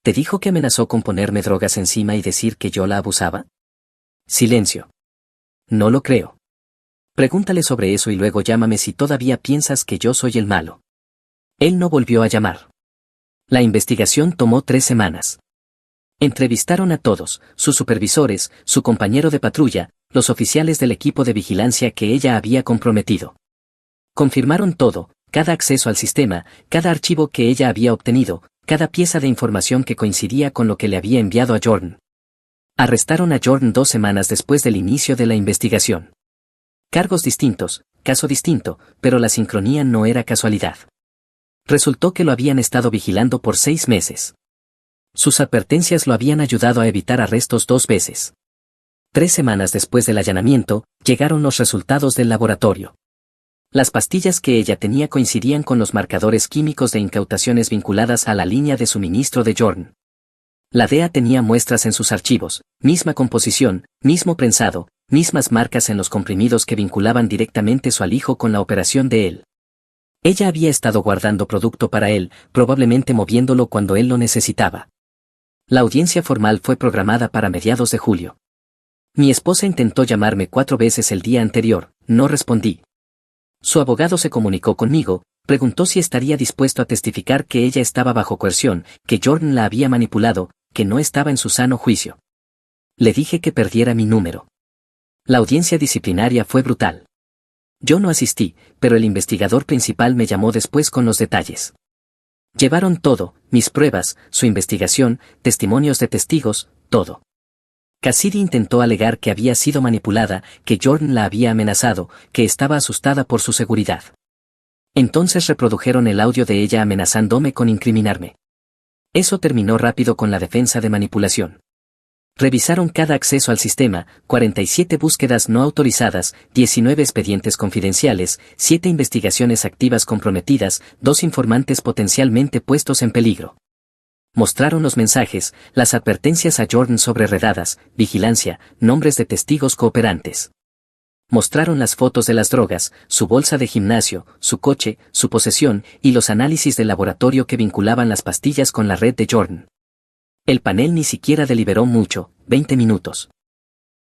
¿Te dijo que amenazó con ponerme drogas encima y decir que yo la abusaba? Silencio. No lo creo. Pregúntale sobre eso y luego llámame si todavía piensas que yo soy el malo. Él no volvió a llamar. La investigación tomó 3 semanas. Entrevistaron a todos, sus supervisores, su compañero de patrulla, los oficiales del equipo de vigilancia que ella había comprometido. Confirmaron todo, cada acceso al sistema, cada archivo que ella había obtenido, cada pieza de información que coincidía con lo que le había enviado a Jordan. Arrestaron a Jordan 2 semanas después del inicio de la investigación. Cargos distintos, caso distinto, pero la sincronía no era casualidad. Resultó que lo habían estado vigilando por 6 meses. Sus advertencias lo habían ayudado a evitar arrestos 2 veces. 3 semanas después del allanamiento, llegaron los resultados del laboratorio. Las pastillas que ella tenía coincidían con los marcadores químicos de incautaciones vinculadas a la línea de suministro de Jordan. La DEA tenía muestras en sus archivos, misma composición, mismo prensado, mismas marcas en los comprimidos que vinculaban directamente su alijo con la operación de él. Ella había estado guardando producto para él, probablemente moviéndolo cuando él lo necesitaba. La audiencia formal fue programada para mediados de julio. Mi esposa intentó llamarme 4 veces el día anterior, no respondí. Su abogado se comunicó conmigo, preguntó si estaría dispuesto a testificar que ella estaba bajo coerción, que Jordan la había manipulado, que no estaba en su sano juicio. Le dije que perdiera mi número. La audiencia disciplinaria fue brutal. Yo no asistí, pero el investigador principal me llamó después con los detalles. Llevaron todo, mis pruebas, su investigación, testimonios de testigos, todo. Cassidy intentó alegar que había sido manipulada, que Jordan la había amenazado, que estaba asustada por su seguridad. Entonces reprodujeron el audio de ella amenazándome con incriminarme. Eso terminó rápido con la defensa de manipulación. Revisaron cada acceso al sistema, 47 búsquedas no autorizadas, 19 expedientes confidenciales, 7 investigaciones activas comprometidas, 2 informantes potencialmente puestos en peligro. Mostraron los mensajes, las advertencias a Jordan sobre redadas, vigilancia, nombres de testigos cooperantes. Mostraron las fotos de las drogas, su bolsa de gimnasio, su coche, su posesión y los análisis de laboratorio que vinculaban las pastillas con la red de Jordan. El panel ni siquiera deliberó mucho, 20 minutos.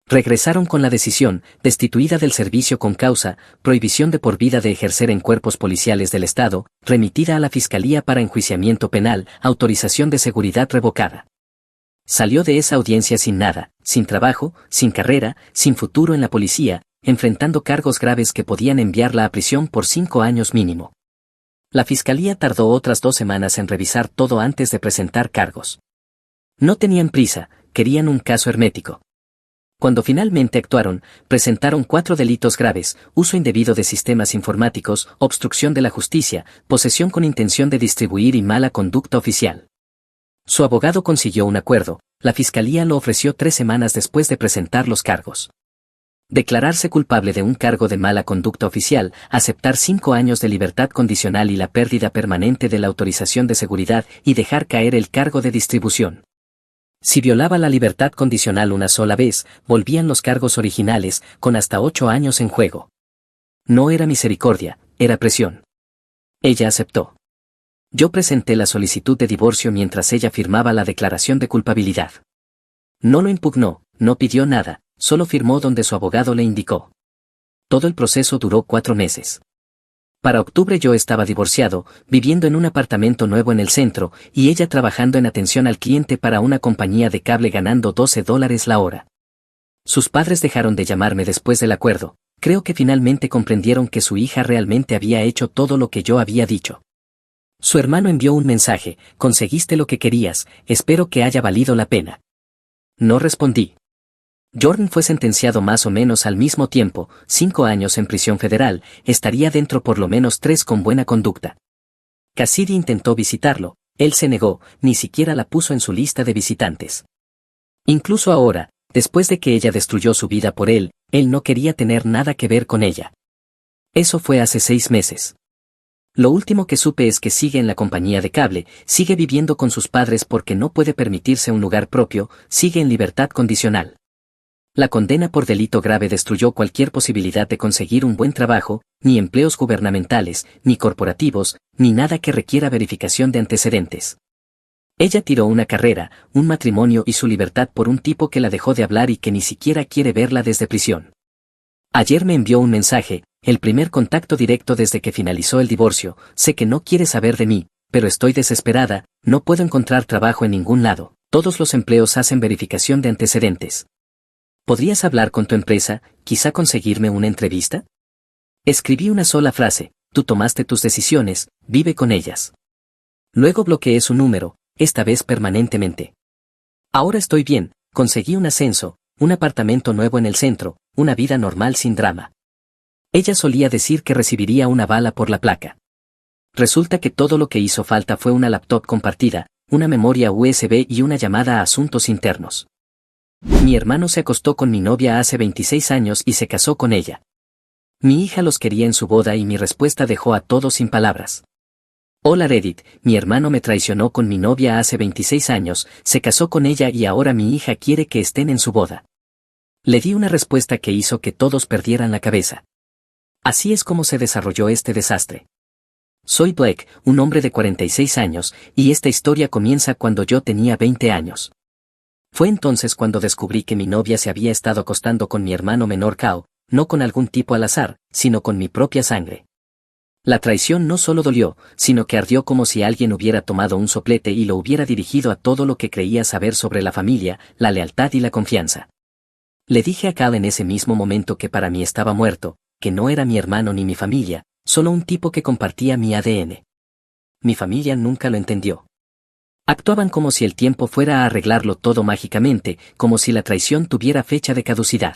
Regresaron con la decisión, destituida del servicio con causa, prohibición de por vida de ejercer en cuerpos policiales del Estado, remitida a la Fiscalía para enjuiciamiento penal, autorización de seguridad revocada. Salió de esa audiencia sin nada, sin trabajo, sin carrera, sin futuro en la policía, enfrentando cargos graves que podían enviarla a prisión por 5 años mínimo. La Fiscalía tardó otras 2 semanas en revisar todo antes de presentar cargos. No tenían prisa, querían un caso hermético. Cuando finalmente actuaron, presentaron 4 delitos graves: uso indebido de sistemas informáticos, obstrucción de la justicia, posesión con intención de distribuir y mala conducta oficial. Su abogado consiguió un acuerdo, la Fiscalía lo ofreció 3 semanas después de presentar los cargos. Declararse culpable de un cargo de mala conducta oficial, aceptar 5 años de libertad condicional y la pérdida permanente de la autorización de seguridad y dejar caer el cargo de distribución. Si violaba la libertad condicional una sola vez, volvían los cargos originales, con hasta 8 años en juego. No era misericordia, era presión. Ella aceptó. Yo presenté la solicitud de divorcio mientras ella firmaba la declaración de culpabilidad. No lo impugnó, no pidió nada, solo firmó donde su abogado le indicó. Todo el proceso duró 4 meses. Para octubre yo estaba divorciado, viviendo en un apartamento nuevo en el centro, y ella trabajando en atención al cliente para una compañía de cable ganando $12 la hora. Sus padres dejaron de llamarme después del acuerdo, creo que finalmente comprendieron que su hija realmente había hecho todo lo que yo había dicho. Su hermano envió un mensaje: conseguiste lo que querías, espero que haya valido la pena. No respondí. Jordan fue sentenciado más o menos al mismo tiempo, 5 años en prisión federal, estaría dentro por lo menos 3 con buena conducta. Cassidy intentó visitarlo, él se negó, ni siquiera la puso en su lista de visitantes. Incluso ahora, después de que ella destruyó su vida por él no quería tener nada que ver con ella. Eso fue hace 6 meses. Lo último que supe es que sigue en la compañía de cable, sigue viviendo con sus padres porque no puede permitirse un lugar propio, sigue en libertad condicional. La condena por delito grave destruyó cualquier posibilidad de conseguir un buen trabajo, ni empleos gubernamentales, ni corporativos, ni nada que requiera verificación de antecedentes. Ella tiró una carrera, un matrimonio y su libertad por un tipo que la dejó de hablar y que ni siquiera quiere verla desde prisión. Ayer me envió un mensaje, el primer contacto directo desde que finalizó el divorcio: sé que no quiere saber de mí, pero estoy desesperada, no puedo encontrar trabajo en ningún lado, todos los empleos hacen verificación de antecedentes. ¿Podrías hablar con tu empresa, quizá conseguirme una entrevista? Escribí una sola frase: tú tomaste tus decisiones, vive con ellas. Luego bloqueé su número, esta vez permanentemente. Ahora estoy bien, conseguí un ascenso, un apartamento nuevo en el centro, una vida normal sin drama. Ella solía decir que recibiría una bala por la placa. Resulta que todo lo que hizo falta fue una laptop compartida, una memoria USB y una llamada a asuntos internos. Mi hermano se acostó con mi novia hace 26 años y se casó con ella. Mi hija los quería en su boda y mi respuesta dejó a todos sin palabras. Hola Reddit, mi hermano me traicionó con mi novia hace 26 años, se casó con ella y ahora mi hija quiere que estén en su boda. Le di una respuesta que hizo que todos perdieran la cabeza. Así es como se desarrolló este desastre. Soy Blake, un hombre de 46 años, y esta historia comienza cuando yo tenía 20 años. Fue entonces cuando descubrí que mi novia se había estado acostando con mi hermano menor Kao, no con algún tipo al azar, sino con mi propia sangre. La traición no solo dolió, sino que ardió como si alguien hubiera tomado un soplete y lo hubiera dirigido a todo lo que creía saber sobre la familia, la lealtad y la confianza. Le dije a Cal en ese mismo momento que para mí estaba muerto, que no era mi hermano ni mi familia, solo un tipo que compartía mi ADN. Mi familia nunca lo entendió. Actuaban como si el tiempo fuera a arreglarlo todo mágicamente, como si la traición tuviera fecha de caducidad.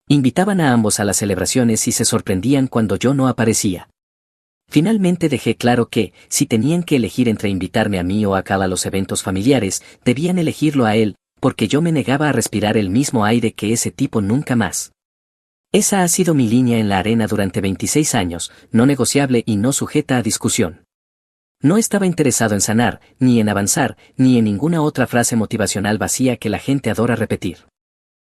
Invitaban a ambos a las celebraciones y se sorprendían cuando yo no aparecía. Finalmente dejé claro que, si tenían que elegir entre invitarme a mí o a Cal a los eventos familiares, debían elegirlo a él, porque yo me negaba a respirar el mismo aire que ese tipo nunca más. Esa ha sido mi línea en la arena durante 26 años, no negociable y no sujeta a discusión. No estaba interesado en sanar, ni en avanzar, ni en ninguna otra frase motivacional vacía que la gente adora repetir.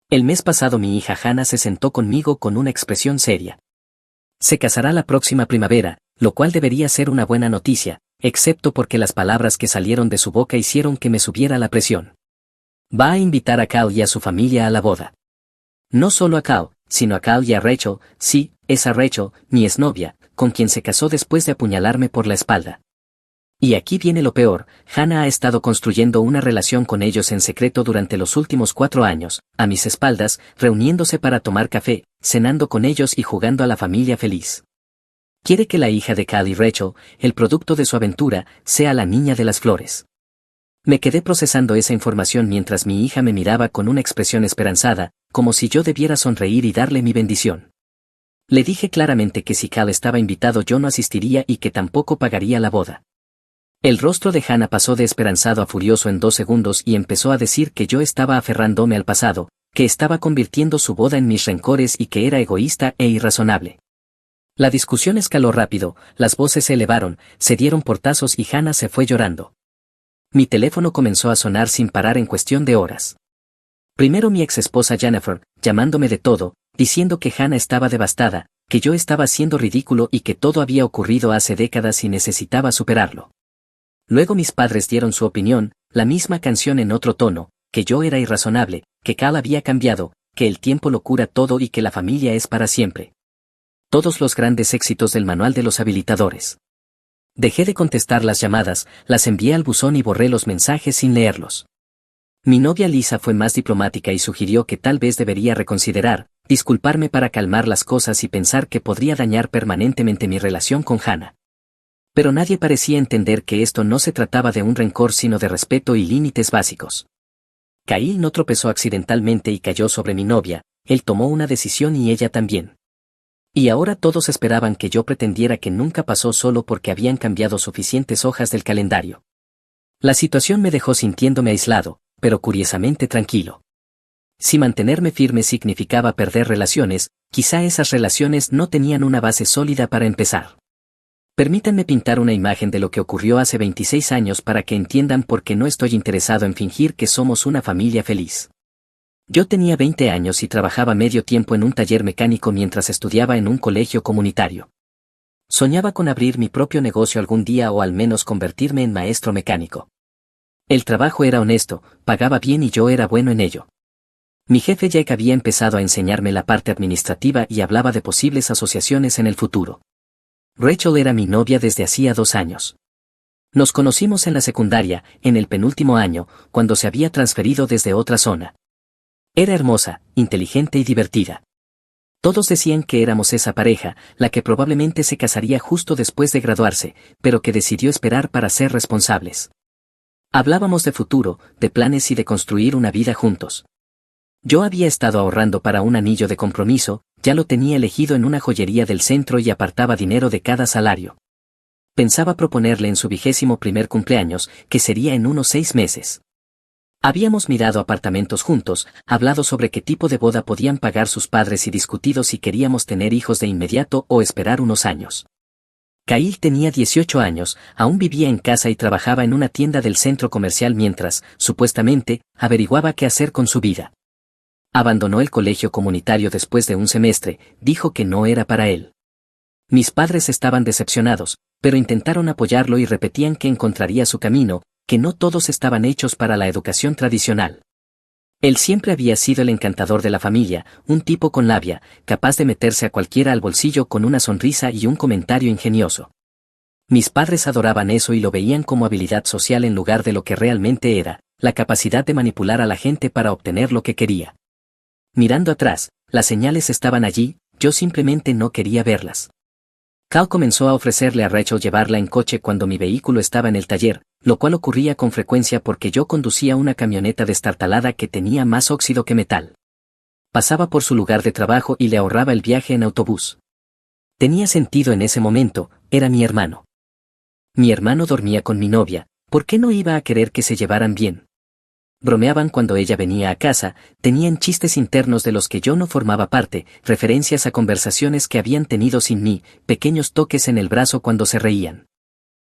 El mes pasado mi hija Hannah se sentó conmigo con una expresión seria. Se casará la próxima primavera, lo cual debería ser una buena noticia, excepto porque las palabras que salieron de su boca hicieron que me subiera la presión. Va a invitar a Cal y a su familia a la boda. No solo a Cal, sino a Cal y a Rachel, sí, esa Rachel, mi exnovia, con quien se casó después de apuñalarme por la espalda. Y aquí viene lo peor, Hannah ha estado construyendo una relación con ellos en secreto durante los últimos 4 años, a mis espaldas, reuniéndose para tomar café, cenando con ellos y jugando a la familia feliz. Quiere que la hija de Cal y Rachel, el producto de su aventura, sea la niña de las flores. Me quedé procesando esa información mientras mi hija me miraba con una expresión esperanzada, como si yo debiera sonreír y darle mi bendición. Le dije claramente que si Cal estaba invitado yo no asistiría y que tampoco pagaría la boda. El rostro de Hannah pasó de esperanzado a furioso en 2 segundos y empezó a decir que yo estaba aferrándome al pasado, que estaba convirtiendo su boda en mis rencores y que era egoísta e irrazonable. La discusión escaló rápido, las voces se elevaron, se dieron portazos y Hannah se fue llorando. Mi teléfono comenzó a sonar sin parar en cuestión de horas. Primero mi ex esposa Jennifer, llamándome de todo, diciendo que Hannah estaba devastada, que yo estaba haciendo ridículo y que todo había ocurrido hace décadas y necesitaba superarlo. Luego mis padres dieron su opinión, la misma canción en otro tono, que yo era irrazonable, que Cal había cambiado, que el tiempo lo cura todo y que la familia es para siempre. Todos los grandes éxitos del manual de los habilitadores. Dejé de contestar las llamadas, las envié al buzón y borré los mensajes sin leerlos. Mi novia Lisa fue más diplomática y sugirió que tal vez debería reconsiderar, disculparme para calmar las cosas y pensar que podría dañar permanentemente mi relación con Hannah. Pero nadie parecía entender que esto no se trataba de un rencor sino de respeto y límites básicos. Kyle no tropezó accidentalmente y cayó sobre mi novia, él tomó una decisión y ella también. Y ahora todos esperaban que yo pretendiera que nunca pasó solo porque habían cambiado suficientes hojas del calendario. La situación me dejó sintiéndome aislado, pero curiosamente tranquilo. Si mantenerme firme significaba perder relaciones, quizá esas relaciones no tenían una base sólida para empezar. Permítanme pintar una imagen de lo que ocurrió hace 26 años para que entiendan por qué no estoy interesado en fingir que somos una familia feliz. Yo tenía 20 años y trabajaba medio tiempo en un taller mecánico mientras estudiaba en un colegio comunitario. Soñaba con abrir mi propio negocio algún día o al menos convertirme en maestro mecánico. El trabajo era honesto, pagaba bien y yo era bueno en ello. Mi jefe Jake había empezado a enseñarme la parte administrativa y hablaba de posibles asociaciones en el futuro. Rachel era mi novia desde hacía 2 años. Nos conocimos en la secundaria, en el penúltimo año, cuando se había transferido desde otra zona. Era hermosa, inteligente y divertida. Todos decían que éramos esa pareja, la que probablemente se casaría justo después de graduarse, pero que decidió esperar para ser responsables. Hablábamos de futuro, de planes y de construir una vida juntos. Yo había estado ahorrando para un anillo de compromiso, ya lo tenía elegido en una joyería del centro y apartaba dinero de cada salario. Pensaba proponerle en su 21º cumpleaños, que sería en unos 6 meses. Habíamos mirado apartamentos juntos, hablado sobre qué tipo de boda podían pagar sus padres y discutido si queríamos tener hijos de inmediato o esperar unos años. Kyle tenía 18 años, aún vivía en casa y trabajaba en una tienda del centro comercial mientras, supuestamente, averiguaba qué hacer con su vida. Abandonó el colegio comunitario después de un semestre, dijo que no era para él. Mis padres estaban decepcionados, pero intentaron apoyarlo y repetían que encontraría su camino, que no todos estaban hechos para la educación tradicional. Él siempre había sido el encantador de la familia, un tipo con labia, capaz de meterse a cualquiera al bolsillo con una sonrisa y un comentario ingenioso. Mis padres adoraban eso y lo veían como habilidad social en lugar de lo que realmente era, la capacidad de manipular a la gente para obtener lo que quería. Mirando atrás, las señales estaban allí, yo simplemente no quería verlas. Cal comenzó a ofrecerle a Rachel llevarla en coche cuando mi vehículo estaba en el taller, lo cual ocurría con frecuencia porque yo conducía una camioneta destartalada que tenía más óxido que metal. Pasaba por su lugar de trabajo y le ahorraba el viaje en autobús. Tenía sentido en ese momento, era mi hermano. Mi hermano dormía con mi novia, ¿por qué no iba a querer que se llevaran bien? Bromeaban cuando ella venía a casa, tenían chistes internos de los que yo no formaba parte, referencias a conversaciones que habían tenido sin mí, pequeños toques en el brazo cuando se reían.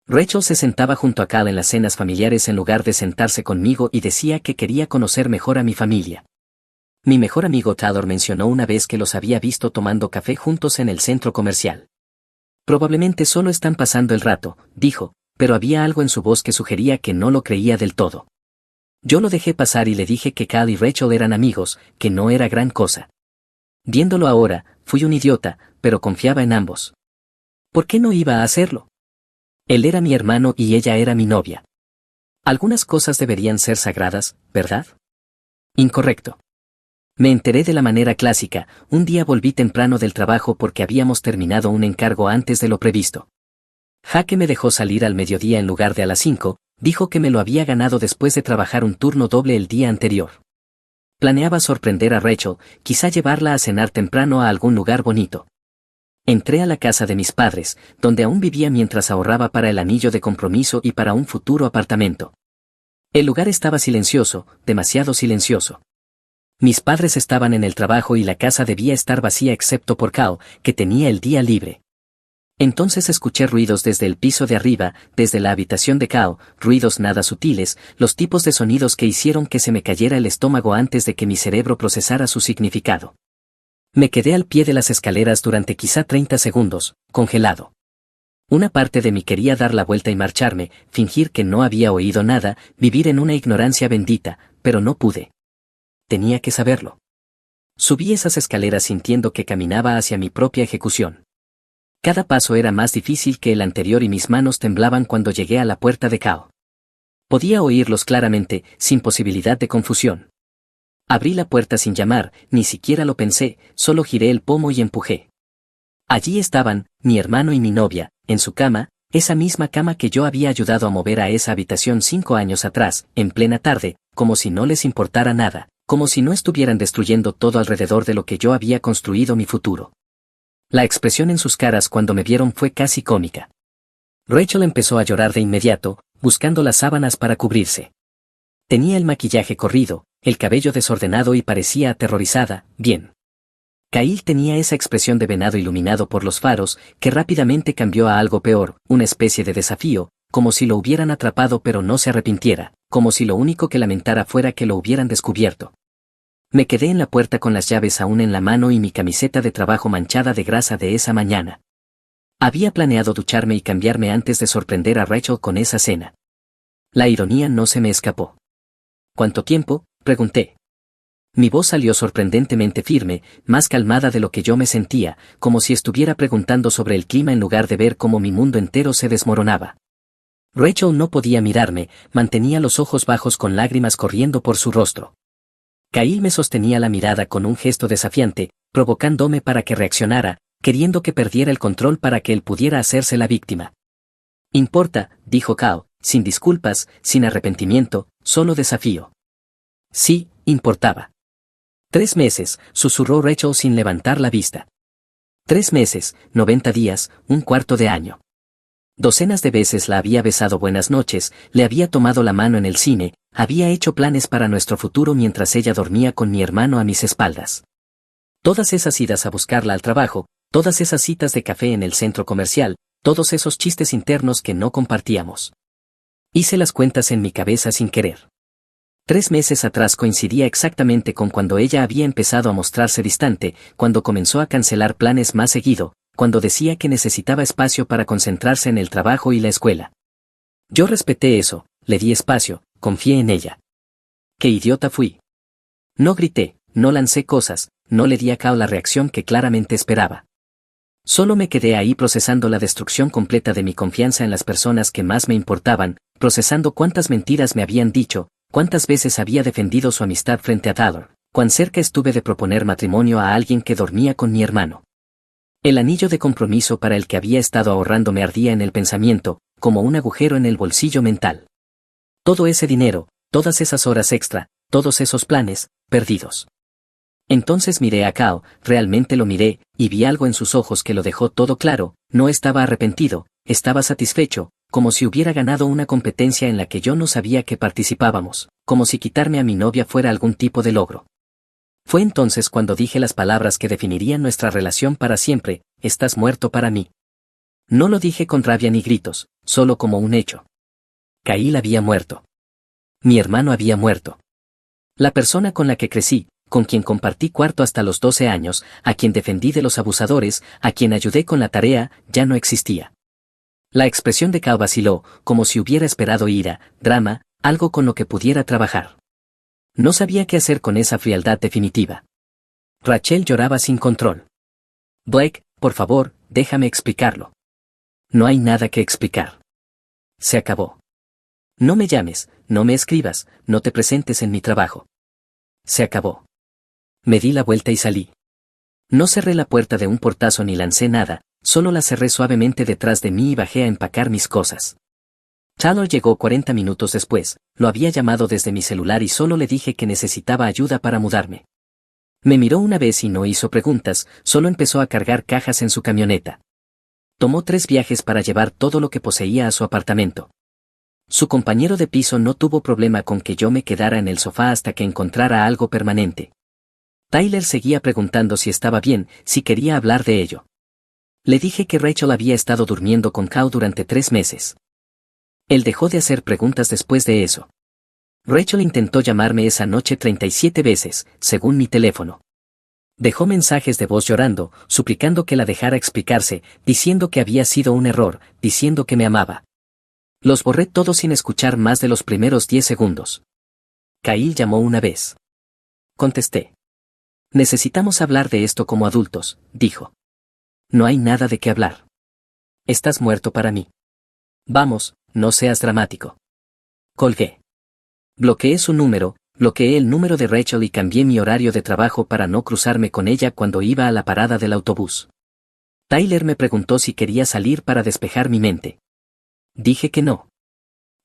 Rachel se sentaba junto a Cal en las cenas familiares en lugar de sentarse conmigo y decía que quería conocer mejor a mi familia. Mi mejor amigo Tyler mencionó una vez que los había visto tomando café juntos en el centro comercial. Probablemente solo están pasando el rato, dijo, pero había algo en su voz que sugería que no lo creía del todo. Yo lo dejé pasar y le dije que Cal y Rachel eran amigos, que no era gran cosa. Viéndolo ahora, fui un idiota, pero confiaba en ambos. ¿Por qué no iba a hacerlo? Él era mi hermano y ella era mi novia. Algunas cosas deberían ser sagradas, ¿verdad? Incorrecto. Me enteré de la manera clásica, un día volví temprano del trabajo porque habíamos terminado un encargo antes de lo previsto. Jaque me dejó salir al mediodía en lugar de a las 5, dijo que me lo había ganado después de trabajar un turno doble el día anterior. Planeaba sorprender a Rachel, quizá llevarla a cenar temprano a algún lugar bonito. Entré a la casa de mis padres, donde aún vivía mientras ahorraba para el anillo de compromiso y para un futuro apartamento. El lugar estaba silencioso, demasiado silencioso. Mis padres estaban en el trabajo y la casa debía estar vacía excepto por Cal, que tenía el día libre. Entonces escuché ruidos desde el piso de arriba, desde la habitación de Cal, ruidos nada sutiles, los tipos de sonidos que hicieron que se me cayera el estómago antes de que mi cerebro procesara su significado. Me quedé al pie de las escaleras durante quizá 30 segundos, congelado. Una parte de mí quería dar la vuelta y marcharme, fingir que no había oído nada, vivir en una ignorancia bendita, pero no pude. Tenía que saberlo. Subí esas escaleras sintiendo que caminaba hacia mi propia ejecución. Cada paso era más difícil que el anterior y mis manos temblaban cuando llegué a la puerta de Cal. Podía oírlos claramente, sin posibilidad de confusión. Abrí la puerta sin llamar, ni siquiera lo pensé, solo giré el pomo y empujé. Allí estaban, mi hermano y mi novia, en su cama, esa misma cama que yo había ayudado a mover a esa habitación 5 años atrás, en plena tarde, como si no les importara nada, como si no estuvieran destruyendo todo alrededor de lo que yo había construido mi futuro. La expresión en sus caras cuando me vieron fue casi cómica. Rachel empezó a llorar de inmediato, buscando las sábanas para cubrirse. Tenía el maquillaje corrido, el cabello desordenado y parecía aterrorizada, bien. Kyle tenía esa expresión de venado iluminado por los faros, que rápidamente cambió a algo peor, una especie de desafío, como si lo hubieran atrapado pero no se arrepintiera, como si lo único que lamentara fuera que lo hubieran descubierto. Me quedé en la puerta con las llaves aún en la mano y mi camiseta de trabajo manchada de grasa de esa mañana. Había planeado ducharme y cambiarme antes de sorprender a Rachel con esa cena. La ironía no se me escapó. ¿Cuánto tiempo?, pregunté. Mi voz salió sorprendentemente firme, más calmada de lo que yo me sentía, como si estuviera preguntando sobre el clima en lugar de ver cómo mi mundo entero se desmoronaba. Rachel no podía mirarme, mantenía los ojos bajos con lágrimas corriendo por su rostro. Kyle me sostenía la mirada con un gesto desafiante, provocándome para que reaccionara, queriendo que perdiera el control para que él pudiera hacerse la víctima. «Importa», dijo Cal, sin disculpas, sin arrepentimiento, solo desafío. Sí, importaba. 3 meses, susurró Rachel sin levantar la vista. 3 meses, 90 días, un cuarto de año. Docenas de veces la había besado buenas noches, le había tomado la mano en el cine, había hecho planes para nuestro futuro mientras ella dormía con mi hermano a mis espaldas. Todas esas idas a buscarla al trabajo, todas esas citas de café en el centro comercial, todos esos chistes internos que no compartíamos. Hice las cuentas en mi cabeza sin querer. 3 meses atrás coincidía exactamente con cuando ella había empezado a mostrarse distante, cuando comenzó a cancelar planes más seguido, cuando decía que necesitaba espacio para concentrarse en el trabajo y la escuela. Yo respeté eso, le di espacio, confié en ella. ¡Qué idiota fui! No grité, no lancé cosas, no le di a Kao la reacción que claramente esperaba. Solo me quedé ahí procesando la destrucción completa de mi confianza en las personas que más me importaban, procesando cuántas mentiras me habían dicho, cuántas veces había defendido su amistad frente a Tyler, cuán cerca estuve de proponer matrimonio a alguien que dormía con mi hermano. El anillo de compromiso para el que había estado ahorrando me ardía en el pensamiento, como un agujero en el bolsillo mental. Todo ese dinero, todas esas horas extra, todos esos planes, perdidos. Entonces miré a Kao, realmente lo miré, y vi algo en sus ojos que lo dejó todo claro, no estaba arrepentido, estaba satisfecho, como si hubiera ganado una competencia en la que yo no sabía que participábamos, como si quitarme a mi novia fuera algún tipo de logro. Fue entonces cuando dije las palabras que definirían nuestra relación para siempre: estás muerto para mí. No lo dije con rabia ni gritos, solo como un hecho. Kyle había muerto. Mi hermano había muerto. La persona con la que crecí, con quien compartí cuarto hasta los 12 años, a quien defendí de los abusadores, a quien ayudé con la tarea, ya no existía. La expresión de Kao vaciló, como si hubiera esperado ira, drama, algo con lo que pudiera trabajar. No sabía qué hacer con esa frialdad definitiva. Rachel lloraba sin control. Blake, por favor, déjame explicarlo. No hay nada que explicar. Se acabó. No me llames, no me escribas, no te presentes en mi trabajo. Se acabó. Me di la vuelta y salí. No cerré la puerta de un portazo ni lancé nada, solo la cerré suavemente detrás de mí y bajé a empacar mis cosas. Tyler llegó 40 minutos después, lo había llamado desde mi celular y solo le dije que necesitaba ayuda para mudarme. Me miró una vez y no hizo preguntas, solo empezó a cargar cajas en su camioneta. Tomó 3 viajes para llevar todo lo que poseía a su apartamento. Su compañero de piso no tuvo problema con que yo me quedara en el sofá hasta que encontrara algo permanente. Tyler seguía preguntando si estaba bien, si quería hablar de ello. Le dije que Rachel había estado durmiendo con Kao durante 3 meses. Él dejó de hacer preguntas después de eso. Rachel intentó llamarme esa noche 37 veces, según mi teléfono. Dejó mensajes de voz llorando, suplicando que la dejara explicarse, diciendo que había sido un error, diciendo que me amaba. Los borré todos sin escuchar más de los primeros 10 segundos. Kyle llamó una vez. Contesté. Necesitamos hablar de esto como adultos, dijo. No hay nada de qué hablar. Estás muerto para mí. Vamos, no seas dramático. Colgué. Bloqueé su número, bloqueé el número de Rachel y cambié mi horario de trabajo para no cruzarme con ella cuando iba a la parada del autobús. Tyler me preguntó si quería salir para despejar mi mente. Dije que no.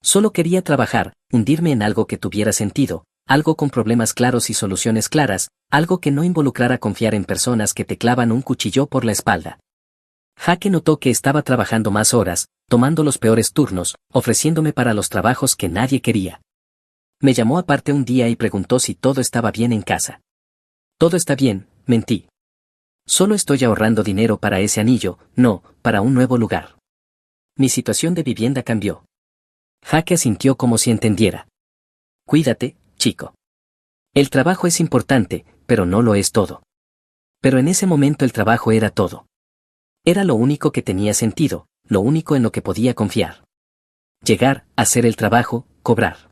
Solo quería trabajar, hundirme en algo que tuviera sentido, algo con problemas claros y soluciones claras, algo que no involucrara confiar en personas que te clavan un cuchillo por la espalda. Jake notó que estaba trabajando más horas, tomando los peores turnos, ofreciéndome para los trabajos que nadie quería. Me llamó aparte un día y preguntó si todo estaba bien en casa. Todo está bien, mentí. Solo estoy ahorrando dinero para ese anillo, no, para un nuevo lugar. Mi situación de vivienda cambió. Jake asintió como si entendiera. Cuídate, chico. El trabajo es importante, pero no lo es todo. Pero en ese momento el trabajo era todo. Era lo único que tenía sentido, lo único en lo que podía confiar. Llegar, hacer el trabajo, cobrar.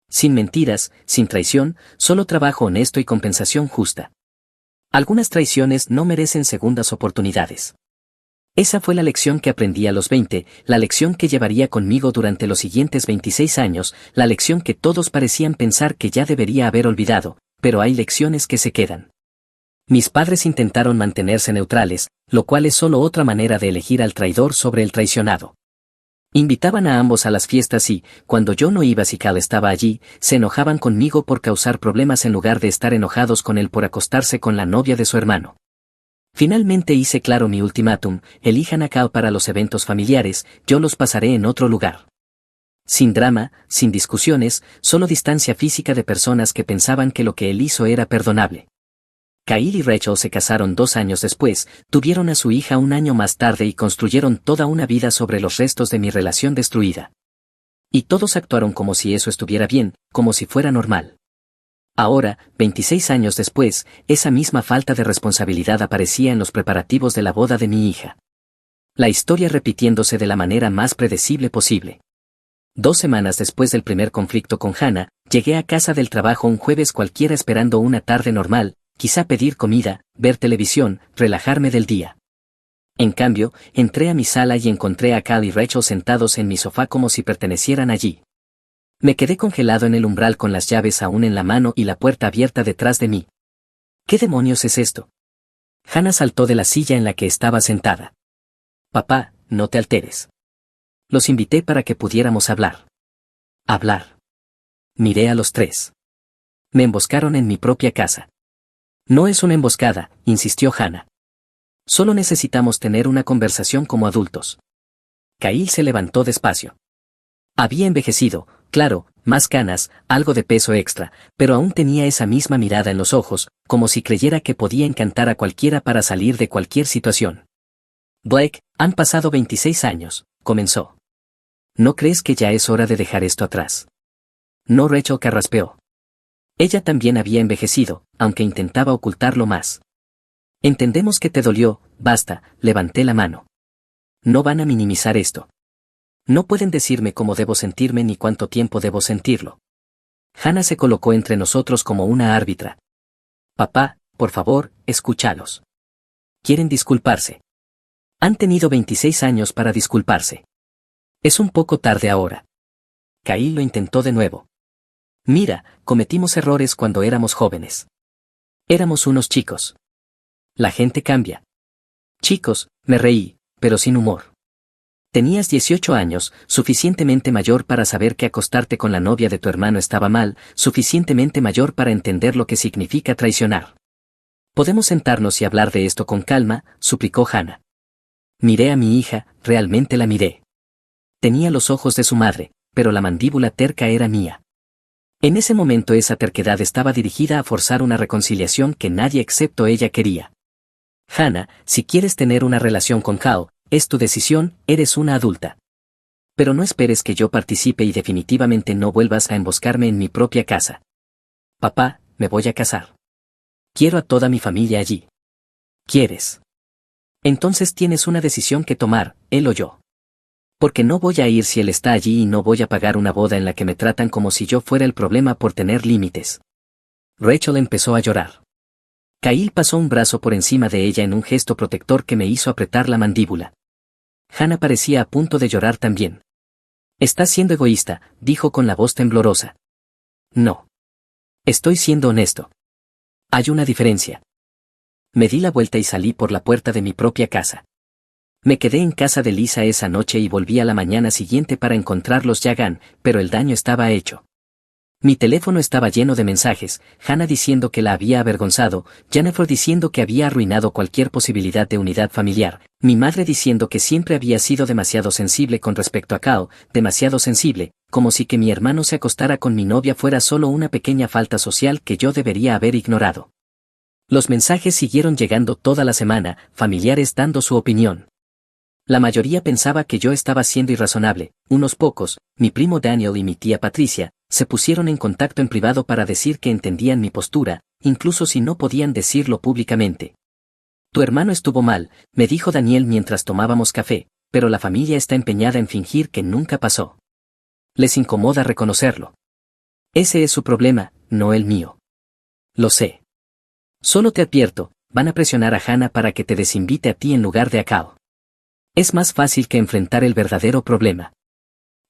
Sin mentiras, sin traición, solo trabajo honesto y compensación justa. Algunas traiciones no merecen segundas oportunidades. Esa fue la lección que aprendí a los 20, la lección que llevaría conmigo durante los siguientes 26 años, la lección que todos parecían pensar que ya debería haber olvidado, pero hay lecciones que se quedan. Mis padres intentaron mantenerse neutrales, lo cual es solo otra manera de elegir al traidor sobre el traicionado. Invitaban a ambos a las fiestas y, cuando yo no iba si Cal estaba allí, se enojaban conmigo por causar problemas en lugar de estar enojados con él por acostarse con la novia de su hermano. Finalmente hice claro mi ultimátum: elijan a Cal para los eventos familiares, yo los pasaré en otro lugar. Sin drama, sin discusiones, solo distancia física de personas que pensaban que lo que él hizo era perdonable. Kyle y Rachel se casaron 2 años después, tuvieron a su hija un año más tarde y construyeron toda una vida sobre los restos de mi relación destruida. Y todos actuaron como si eso estuviera bien, como si fuera normal. Ahora, 26 años después, esa misma falta de responsabilidad aparecía en los preparativos de la boda de mi hija. La historia repitiéndose de la manera más predecible posible. 2 semanas después del primer conflicto con Hannah, llegué a casa del trabajo un jueves cualquiera esperando una tarde normal, quizá pedir comida, ver televisión, relajarme del día. En cambio, entré a mi sala y encontré a Cal y Rachel sentados en mi sofá como si pertenecieran allí. Me quedé congelado en el umbral con las llaves aún en la mano y la puerta abierta detrás de mí. ¿Qué demonios es esto? Hannah saltó de la silla en la que estaba sentada. Papá, no te alteres. Los invité para que pudiéramos hablar. Hablar. Miré a los tres. Me emboscaron en mi propia casa. No es una emboscada, insistió Hannah. Solo necesitamos tener una conversación como adultos. Kyle se levantó despacio. Había envejecido, claro, más canas, algo de peso extra, pero aún tenía esa misma mirada en los ojos, como si creyera que podía encantar a cualquiera para salir de cualquier situación. Blake, han pasado 26 años, comenzó. ¿No crees que ya es hora de dejar esto atrás? No, Rachel carraspeó. Ella también había envejecido, aunque intentaba ocultarlo más. Entendemos que te dolió, basta, levanté la mano. No van a minimizar esto. No pueden decirme cómo debo sentirme ni cuánto tiempo debo sentirlo. Hannah se colocó entre nosotros como una árbitra. Papá, por favor, escúchalos. Quieren disculparse. Han tenido 26 años para disculparse. Es un poco tarde ahora. Kyle lo intentó de nuevo. Mira, cometimos errores cuando éramos jóvenes. Éramos unos chicos. La gente cambia. Chicos, me reí, pero sin humor. Tenías 18 años, suficientemente mayor para saber que acostarte con la novia de tu hermano estaba mal, suficientemente mayor para entender lo que significa traicionar. Podemos sentarnos y hablar de esto con calma, suplicó Hannah. Miré a mi hija, realmente la miré. Tenía los ojos de su madre, pero la mandíbula terca era mía. En ese momento esa terquedad estaba dirigida a forzar una reconciliación que nadie excepto ella quería. Hannah, si quieres tener una relación con Cal, es tu decisión, eres una adulta. Pero no esperes que yo participe y definitivamente no vuelvas a emboscarme en mi propia casa. Papá, me voy a casar. Quiero a toda mi familia allí. ¿Quieres? Entonces tienes una decisión que tomar, él o yo. Porque no voy a ir si él está allí y no voy a pagar una boda en la que me tratan como si yo fuera el problema por tener límites. Rachel empezó a llorar. Kyle pasó un brazo por encima de ella en un gesto protector que me hizo apretar la mandíbula. Hannah parecía a punto de llorar también. Estás siendo egoísta, dijo con la voz temblorosa. No. Estoy siendo honesto. Hay una diferencia. Me di la vuelta y salí por la puerta de mi propia casa. Me quedé en casa de Lisa esa noche y volví a la mañana siguiente para encontrarlos ya gan, pero el daño estaba hecho. Mi teléfono estaba lleno de mensajes, Hannah diciendo que la había avergonzado, Jennifer diciendo que había arruinado cualquier posibilidad de unidad familiar, mi madre diciendo que siempre había sido demasiado sensible con respecto a Cal, demasiado sensible, como si que mi hermano se acostara con mi novia fuera solo una pequeña falta social que yo debería haber ignorado. Los mensajes siguieron llegando toda la semana, familiares dando su opinión. La mayoría pensaba que yo estaba siendo irrazonable, unos pocos, mi primo Daniel y mi tía Patricia, se pusieron en contacto en privado para decir que entendían mi postura, incluso si no podían decirlo públicamente. Tu hermano estuvo mal, me dijo Daniel mientras tomábamos café, pero la familia está empeñada en fingir que nunca pasó. Les incomoda reconocerlo. Ese es su problema, no el mío. Lo sé. Solo te advierto, van a presionar a Hannah para que te desinvite a ti en lugar de a Cal. Es más fácil que enfrentar el verdadero problema.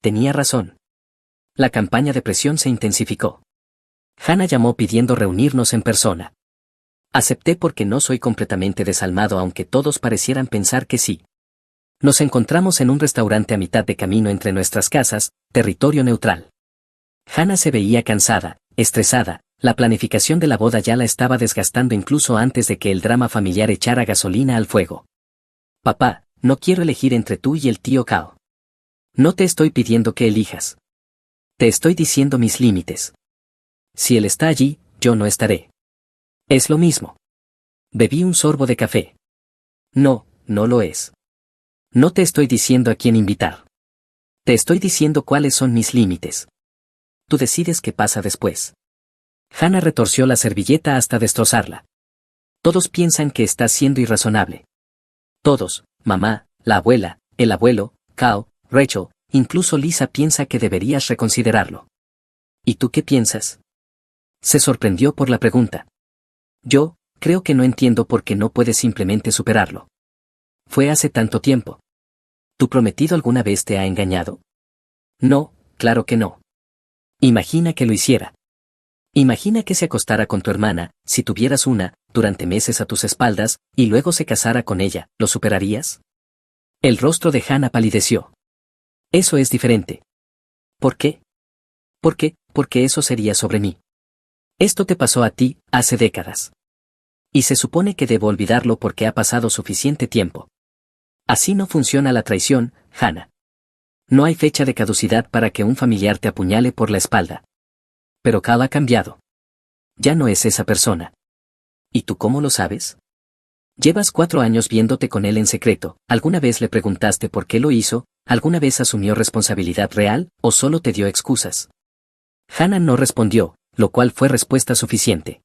Tenía razón. La campaña de presión se intensificó. Hannah llamó pidiendo reunirnos en persona. Acepté porque no soy completamente desalmado aunque todos parecieran pensar que sí. Nos encontramos en un restaurante a mitad de camino entre nuestras casas, territorio neutral. Hannah se veía cansada, estresada, la planificación de la boda ya la estaba desgastando incluso antes de que el drama familiar echara gasolina al fuego. Papá, no quiero elegir entre tú y el tío Cao. No te estoy pidiendo que elijas. Te estoy diciendo mis límites. Si él está allí, yo no estaré. Es lo mismo. Bebí un sorbo de café. No, no lo es. No te estoy diciendo a quién invitar. Te estoy diciendo cuáles son mis límites. Tú decides qué pasa después. Hannah retorció la servilleta hasta destrozarla. Todos piensan que estás siendo irrazonable. Todos, mamá, la abuela, el abuelo, Cao, Rachel, incluso Lisa piensa que deberías reconsiderarlo. ¿Y tú qué piensas? Se sorprendió por la pregunta. Yo, creo que no entiendo por qué no puedes simplemente superarlo. Fue hace tanto tiempo. ¿Tu prometido alguna vez te ha engañado? No, claro que no. Imagina que lo hiciera. Imagina que se acostara con tu hermana, si tuvieras una, durante meses a tus espaldas, y luego se casara con ella, ¿lo superarías? El rostro de Hannah palideció. Eso es diferente. ¿Por qué? ¿Por qué? Porque eso sería sobre mí. Esto te pasó a ti, hace décadas. Y se supone que debo olvidarlo porque ha pasado suficiente tiempo. Así no funciona la traición, Hannah. No hay fecha de caducidad para que un familiar te apuñale por la espalda. Pero Cal ha cambiado. Ya no es esa persona. ¿Y tú cómo lo sabes? Llevas 4 años viéndote con él en secreto. ¿Alguna vez le preguntaste por qué lo hizo? ¿Alguna vez asumió responsabilidad real o solo te dio excusas? Hannah no respondió, lo cual fue respuesta suficiente.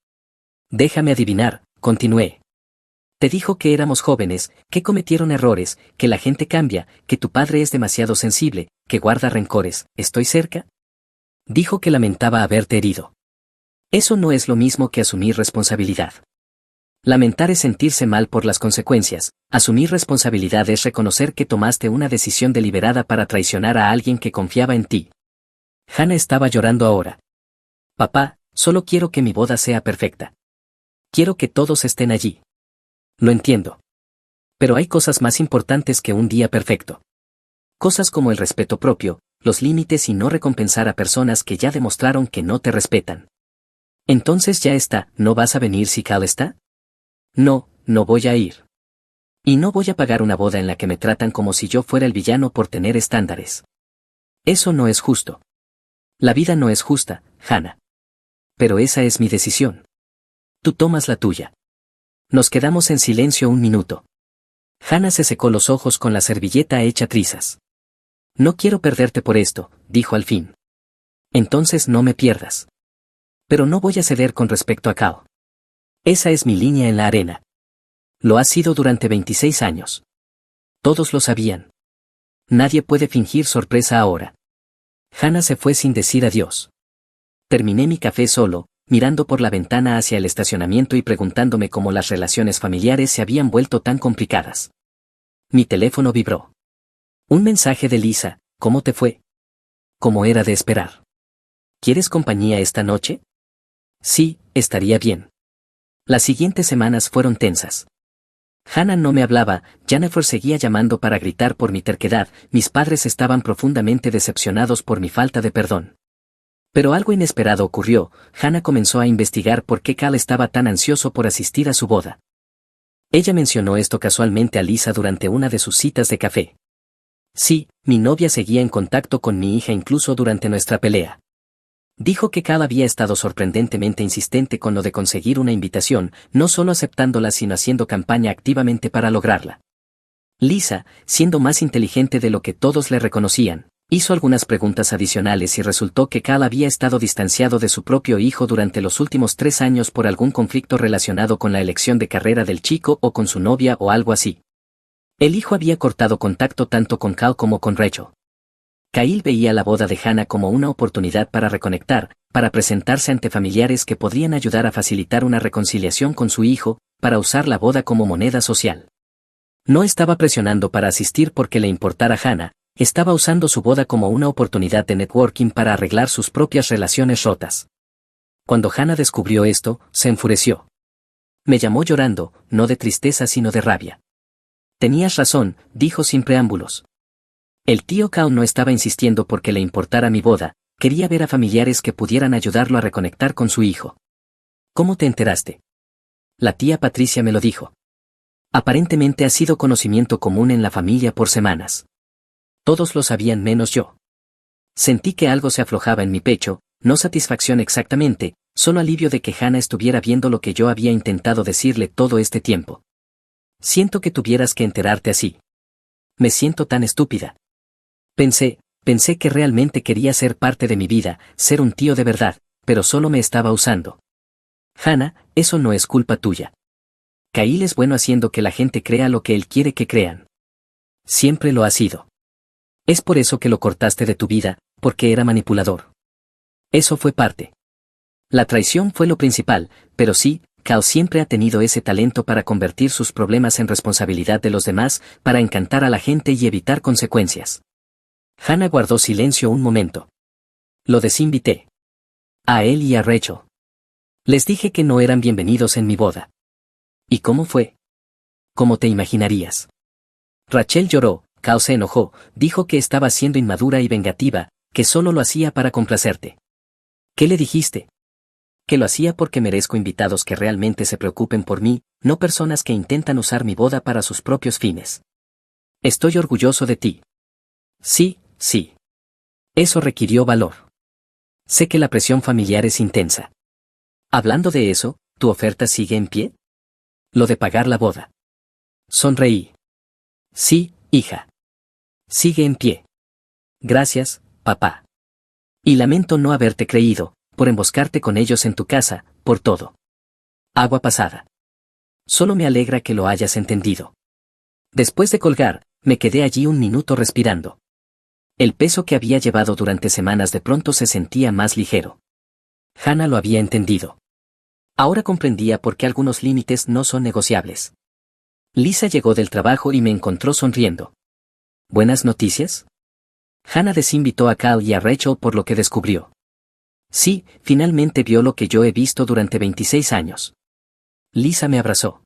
Déjame adivinar, continué. Te dijo que éramos jóvenes, que cometieron errores, que la gente cambia, que tu padre es demasiado sensible, que guarda rencores. ¿Estoy cerca? Dijo que lamentaba haberte herido. Eso no es lo mismo que asumir responsabilidad. Lamentar es sentirse mal por las consecuencias, asumir responsabilidad es reconocer que tomaste una decisión deliberada para traicionar a alguien que confiaba en ti. Hannah estaba llorando ahora. Papá, solo quiero que mi boda sea perfecta. Quiero que todos estén allí. Lo entiendo. Pero hay cosas más importantes que un día perfecto. Cosas como el respeto propio, los límites y no recompensar a personas que ya demostraron que no te respetan. Entonces ya está, ¿no vas a venir si Cal está? No, no voy a ir. Y no voy a pagar una boda en la que me tratan como si yo fuera el villano por tener estándares. Eso no es justo. La vida no es justa, Hannah. Pero esa es mi decisión. Tú tomas la tuya. Nos quedamos en silencio un minuto. Hannah se secó los ojos con la servilleta hecha trizas. No quiero perderte por esto, dijo al fin. Entonces no me pierdas. Pero no voy a ceder con respecto a Cao. Esa es mi línea en la arena. Lo ha sido durante 26 años. Todos lo sabían. Nadie puede fingir sorpresa ahora. Hannah se fue sin decir adiós. Terminé mi café solo, mirando por la ventana hacia el estacionamiento y preguntándome cómo las relaciones familiares se habían vuelto tan complicadas. Mi teléfono vibró. Un mensaje de Lisa, ¿cómo te fue? Como era de esperar. ¿Quieres compañía esta noche? Sí, estaría bien. Las siguientes semanas fueron tensas. Hannah no me hablaba, Jennifer seguía llamando para gritar por mi terquedad, mis padres estaban profundamente decepcionados por mi falta de perdón. Pero algo inesperado ocurrió, Hannah comenzó a investigar por qué Cal estaba tan ansioso por asistir a su boda. Ella mencionó esto casualmente a Lisa durante una de sus citas de café. Sí, mi novia seguía en contacto con mi hija incluso durante nuestra pelea. Dijo que Cal había estado sorprendentemente insistente con lo de conseguir una invitación, no solo aceptándola sino haciendo campaña activamente para lograrla. Lisa, siendo más inteligente de lo que todos le reconocían, hizo algunas preguntas adicionales y resultó que Cal había estado distanciado de su propio hijo durante los últimos 3 años por algún conflicto relacionado con la elección de carrera del chico o con su novia o algo así. El hijo había cortado contacto tanto con Cal como con Rachel. Kyle veía la boda de Hannah como una oportunidad para reconectar, para presentarse ante familiares que podrían ayudar a facilitar una reconciliación con su hijo, para usar la boda como moneda social. No estaba presionando para asistir porque le importara a Hannah, estaba usando su boda como una oportunidad de networking para arreglar sus propias relaciones rotas. Cuando Hannah descubrió esto, se enfureció. Me llamó llorando, no de tristeza sino de rabia. Tenías razón, dijo sin preámbulos. El tío Cao no estaba insistiendo porque le importara mi boda, quería ver a familiares que pudieran ayudarlo a reconectar con su hijo. ¿Cómo te enteraste? La tía Patricia me lo dijo. Aparentemente ha sido conocimiento común en la familia por semanas. Todos lo sabían menos yo. Sentí que algo se aflojaba en mi pecho, no satisfacción exactamente, solo alivio de que Hannah estuviera viendo lo que yo había intentado decirle todo este tiempo. Siento que tuvieras que enterarte así. Me siento tan estúpida. Pensé que realmente quería ser parte de mi vida, ser un tío de verdad, pero solo me estaba usando. Hannah, eso no es culpa tuya. Kyle es bueno haciendo que la gente crea lo que él quiere que crean. Siempre lo ha sido. Es por eso que lo cortaste de tu vida, porque era manipulador. Eso fue parte. La traición fue lo principal, pero sí, Kyle siempre ha tenido ese talento para convertir sus problemas en responsabilidad de los demás, para encantar a la gente y evitar consecuencias. Hannah guardó silencio un momento. Lo desinvité. A él y a Rachel. Les dije que no eran bienvenidos en mi boda. ¿Y cómo fue? ¿Cómo te imaginarías? Rachel lloró, Kyle se enojó, dijo que estaba siendo inmadura y vengativa, que solo lo hacía para complacerte. ¿Qué le dijiste? Que lo hacía porque merezco invitados que realmente se preocupen por mí, no personas que intentan usar mi boda para sus propios fines. Estoy orgulloso de ti. Sí. Eso requirió valor. Sé que la presión familiar es intensa. Hablando de eso, ¿tu oferta sigue en pie? Lo de pagar la boda. Sonreí. Sí, hija. Sigue en pie. Gracias, papá. Y lamento no haberte creído, por emboscarte con ellos en tu casa, por todo. Agua pasada. Solo me alegra que lo hayas entendido. Después de colgar, me quedé allí un minuto respirando. El peso que había llevado durante semanas de pronto se sentía más ligero. Hannah lo había entendido. Ahora comprendía por qué algunos límites no son negociables. Lisa llegó del trabajo y me encontró sonriendo. ¿Buenas noticias? Hannah desinvitó a Kyle y a Rachel por lo que descubrió. Sí, finalmente vio lo que yo he visto durante 26 años. Lisa me abrazó.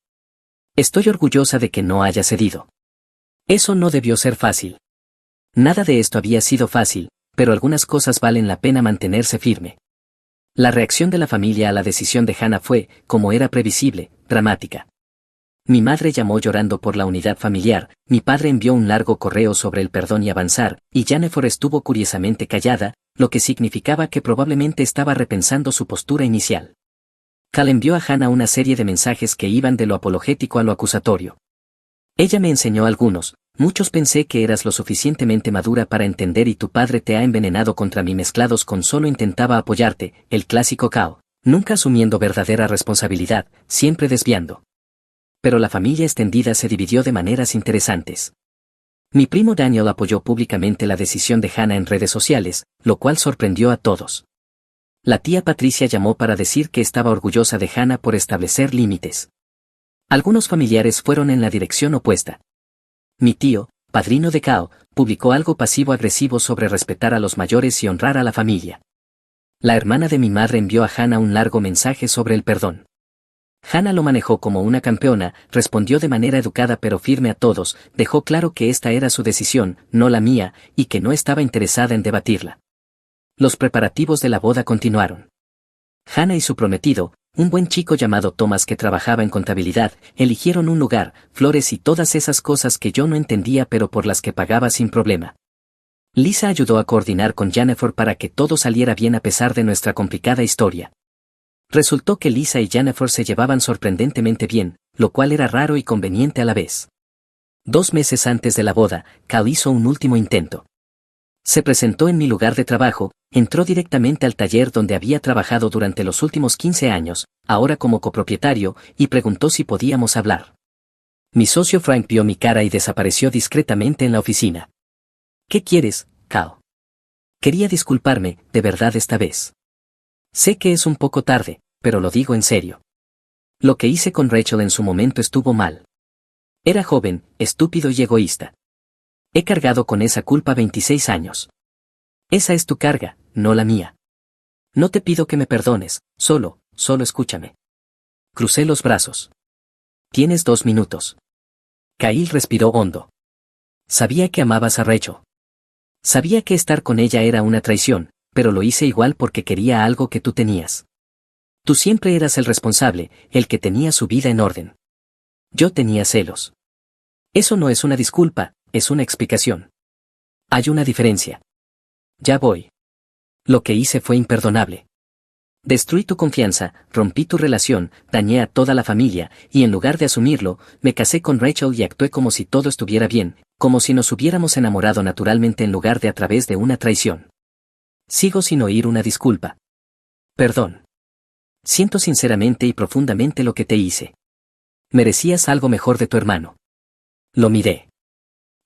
Estoy orgullosa de que no haya cedido. Eso no debió ser fácil. Nada de esto había sido fácil, pero algunas cosas valen la pena mantenerse firme. La reacción de la familia a la decisión de Hannah fue, como era previsible, dramática. Mi madre llamó llorando por la unidad familiar, mi padre envió un largo correo sobre el perdón y avanzar, y Jennifer estuvo curiosamente callada, lo que significaba que probablemente estaba repensando su postura inicial. Cal envió a Hannah una serie de mensajes que iban de lo apologético a lo acusatorio. Ella me enseñó algunos, muchos pensé que eras lo suficientemente madura para entender y tu padre te ha envenenado contra mí mezclados con solo intentaba apoyarte, el clásico Cal, nunca asumiendo verdadera responsabilidad, siempre desviando. Pero la familia extendida se dividió de maneras interesantes. Mi primo Daniel apoyó públicamente la decisión de Hannah en redes sociales, lo cual sorprendió a todos. La tía Patricia llamó para decir que estaba orgullosa de Hannah por establecer límites. Algunos familiares fueron en la dirección opuesta. Mi tío, padrino de Cao, publicó algo pasivo-agresivo sobre respetar a los mayores y honrar a la familia. La hermana de mi madre envió a Hannah un largo mensaje sobre el perdón. Hannah lo manejó como una campeona, respondió de manera educada pero firme a todos, dejó claro que esta era su decisión, no la mía, y que no estaba interesada en debatirla. Los preparativos de la boda continuaron. Hannah y su prometido, un buen chico llamado Thomas que trabajaba en contabilidad, eligieron un lugar, flores y todas esas cosas que yo no entendía pero por las que pagaba sin problema. Lisa ayudó a coordinar con Jennifer para que todo saliera bien a pesar de nuestra complicada historia. Resultó que Lisa y Jennifer se llevaban sorprendentemente bien, lo cual era raro y conveniente a la vez. 2 meses antes de la boda, Cal hizo un último intento. Se presentó en mi lugar de trabajo, entró directamente al taller donde había trabajado durante los últimos 15 años, ahora como copropietario, y preguntó si podíamos hablar. Mi socio Frank vio mi cara y desapareció discretamente en la oficina. ¿Qué quieres, Cal? Quería disculparme, de verdad esta vez. Sé que es un poco tarde, pero lo digo en serio. Lo que hice con Rachel en su momento estuvo mal. Era joven, estúpido y egoísta. He cargado con esa culpa 26 años. Esa es tu carga, no la mía. No te pido que me perdones, solo escúchame. Crucé los brazos. Tienes 2 minutos. Kyle respiró hondo. Sabía que amabas a Rachel. Sabía que estar con ella era una traición, pero lo hice igual porque quería algo que tú tenías. Tú siempre eras el responsable, el que tenía su vida en orden. Yo tenía celos. Eso no es una disculpa, es una explicación. Hay una diferencia. Ya voy. Lo que hice fue imperdonable. Destruí tu confianza, rompí tu relación, dañé a toda la familia, y en lugar de asumirlo, me casé con Rachel y actué como si todo estuviera bien, como si nos hubiéramos enamorado naturalmente en lugar de a través de una traición. Sigo sin oír una disculpa. Perdón. Siento sinceramente y profundamente lo que te hice. Merecías algo mejor de tu hermano. Lo miré.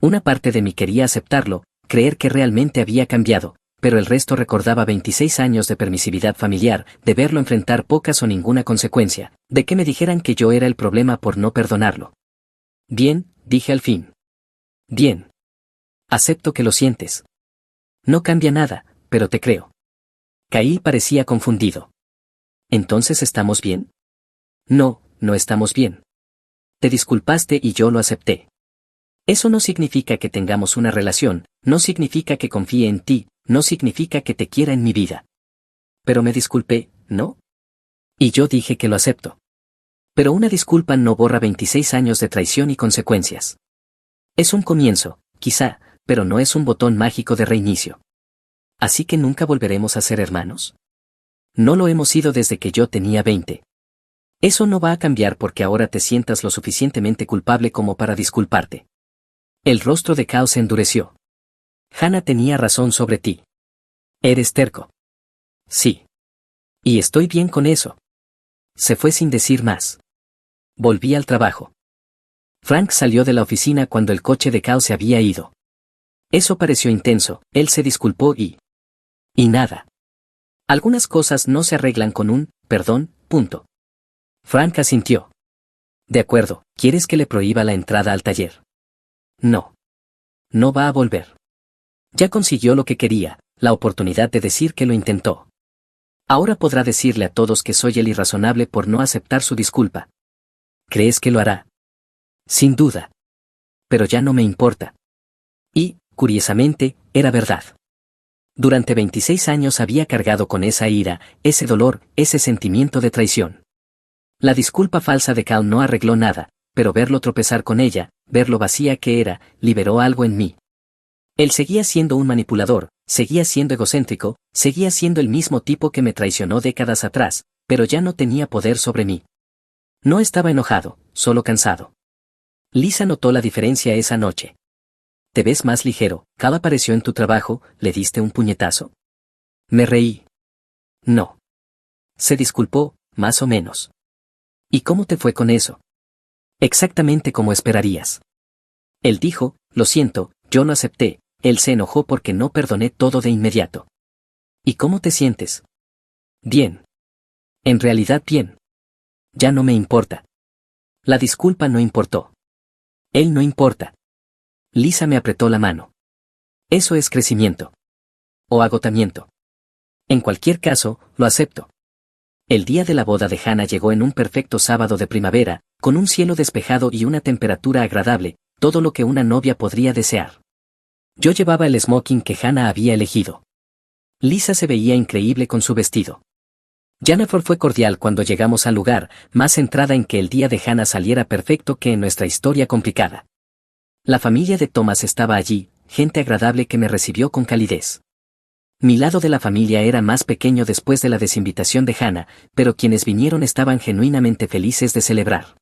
Una parte de mí quería aceptarlo, creer que realmente había cambiado, pero el resto recordaba 26 años de permisividad familiar, de verlo enfrentar pocas o ninguna consecuencia, de que me dijeran que yo era el problema por no perdonarlo. Bien, dije al fin. Bien. Acepto que lo sientes. No cambia nada, pero te creo. Kyle parecía confundido. ¿Entonces estamos bien? No, no estamos bien. Te disculpaste y yo lo acepté. Eso no significa que tengamos una relación, no significa que confíe en ti, no significa que te quiera en mi vida. Pero me disculpé, ¿no? Y yo dije que lo acepto. Pero una disculpa no borra 26 años de traición y consecuencias. Es un comienzo, quizá, pero no es un botón mágico de reinicio. ¿Así que nunca volveremos a ser hermanos? No lo hemos sido desde que yo tenía 20. Eso no va a cambiar porque ahora te sientas lo suficientemente culpable como para disculparte. El rostro de Kao se endureció. Hannah tenía razón sobre ti. Eres terco. Sí. Y estoy bien con eso. Se fue sin decir más. Volví al trabajo. Frank salió de la oficina cuando el coche de Kao se había ido. Eso pareció intenso, él se disculpó y nada. Algunas cosas no se arreglan con un, perdón, punto. Frank asintió. De acuerdo, ¿quieres que le prohíba la entrada al taller? No. No va a volver. Ya consiguió lo que quería, la oportunidad de decir que lo intentó. Ahora podrá decirle a todos que soy el irrazonable por no aceptar su disculpa. ¿Crees que lo hará? Sin duda. Pero ya no me importa. Y, curiosamente, era verdad. Durante 26 años había cargado con esa ira, ese dolor, ese sentimiento de traición. La disculpa falsa de Cal no arregló nada, pero verlo tropezar con ella, ver lo vacía que era, liberó algo en mí. Él seguía siendo un manipulador, seguía siendo egocéntrico, seguía siendo el mismo tipo que me traicionó décadas atrás, pero ya no tenía poder sobre mí. No estaba enojado, solo cansado. Lisa notó la diferencia esa noche. Te ves más ligero, Cal apareció en tu trabajo, ¿le diste un puñetazo? Me reí. No. Se disculpó, más o menos. ¿Y cómo te fue con eso? Exactamente como esperarías. Él dijo, lo siento, yo lo acepté, él se enojó porque no perdoné todo de inmediato. ¿Y cómo te sientes? Bien. En realidad bien. Ya no me importa. La disculpa no importó. Él no importa. Lisa me apretó la mano. Eso es crecimiento. O agotamiento. En cualquier caso, lo acepto. El día de la boda de Hannah llegó en un perfecto sábado de primavera, con un cielo despejado y una temperatura agradable, todo lo que una novia podría desear. Yo llevaba el smoking que Hannah había elegido. Lisa se veía increíble con su vestido. Jennifer fue cordial cuando llegamos al lugar, más centrada en que el día de Hannah saliera perfecto que en nuestra historia complicada. La familia de Thomas estaba allí, gente agradable que me recibió con calidez. Mi lado de la familia era más pequeño después de la desinvitación de Hannah, pero quienes vinieron estaban genuinamente felices de celebrar.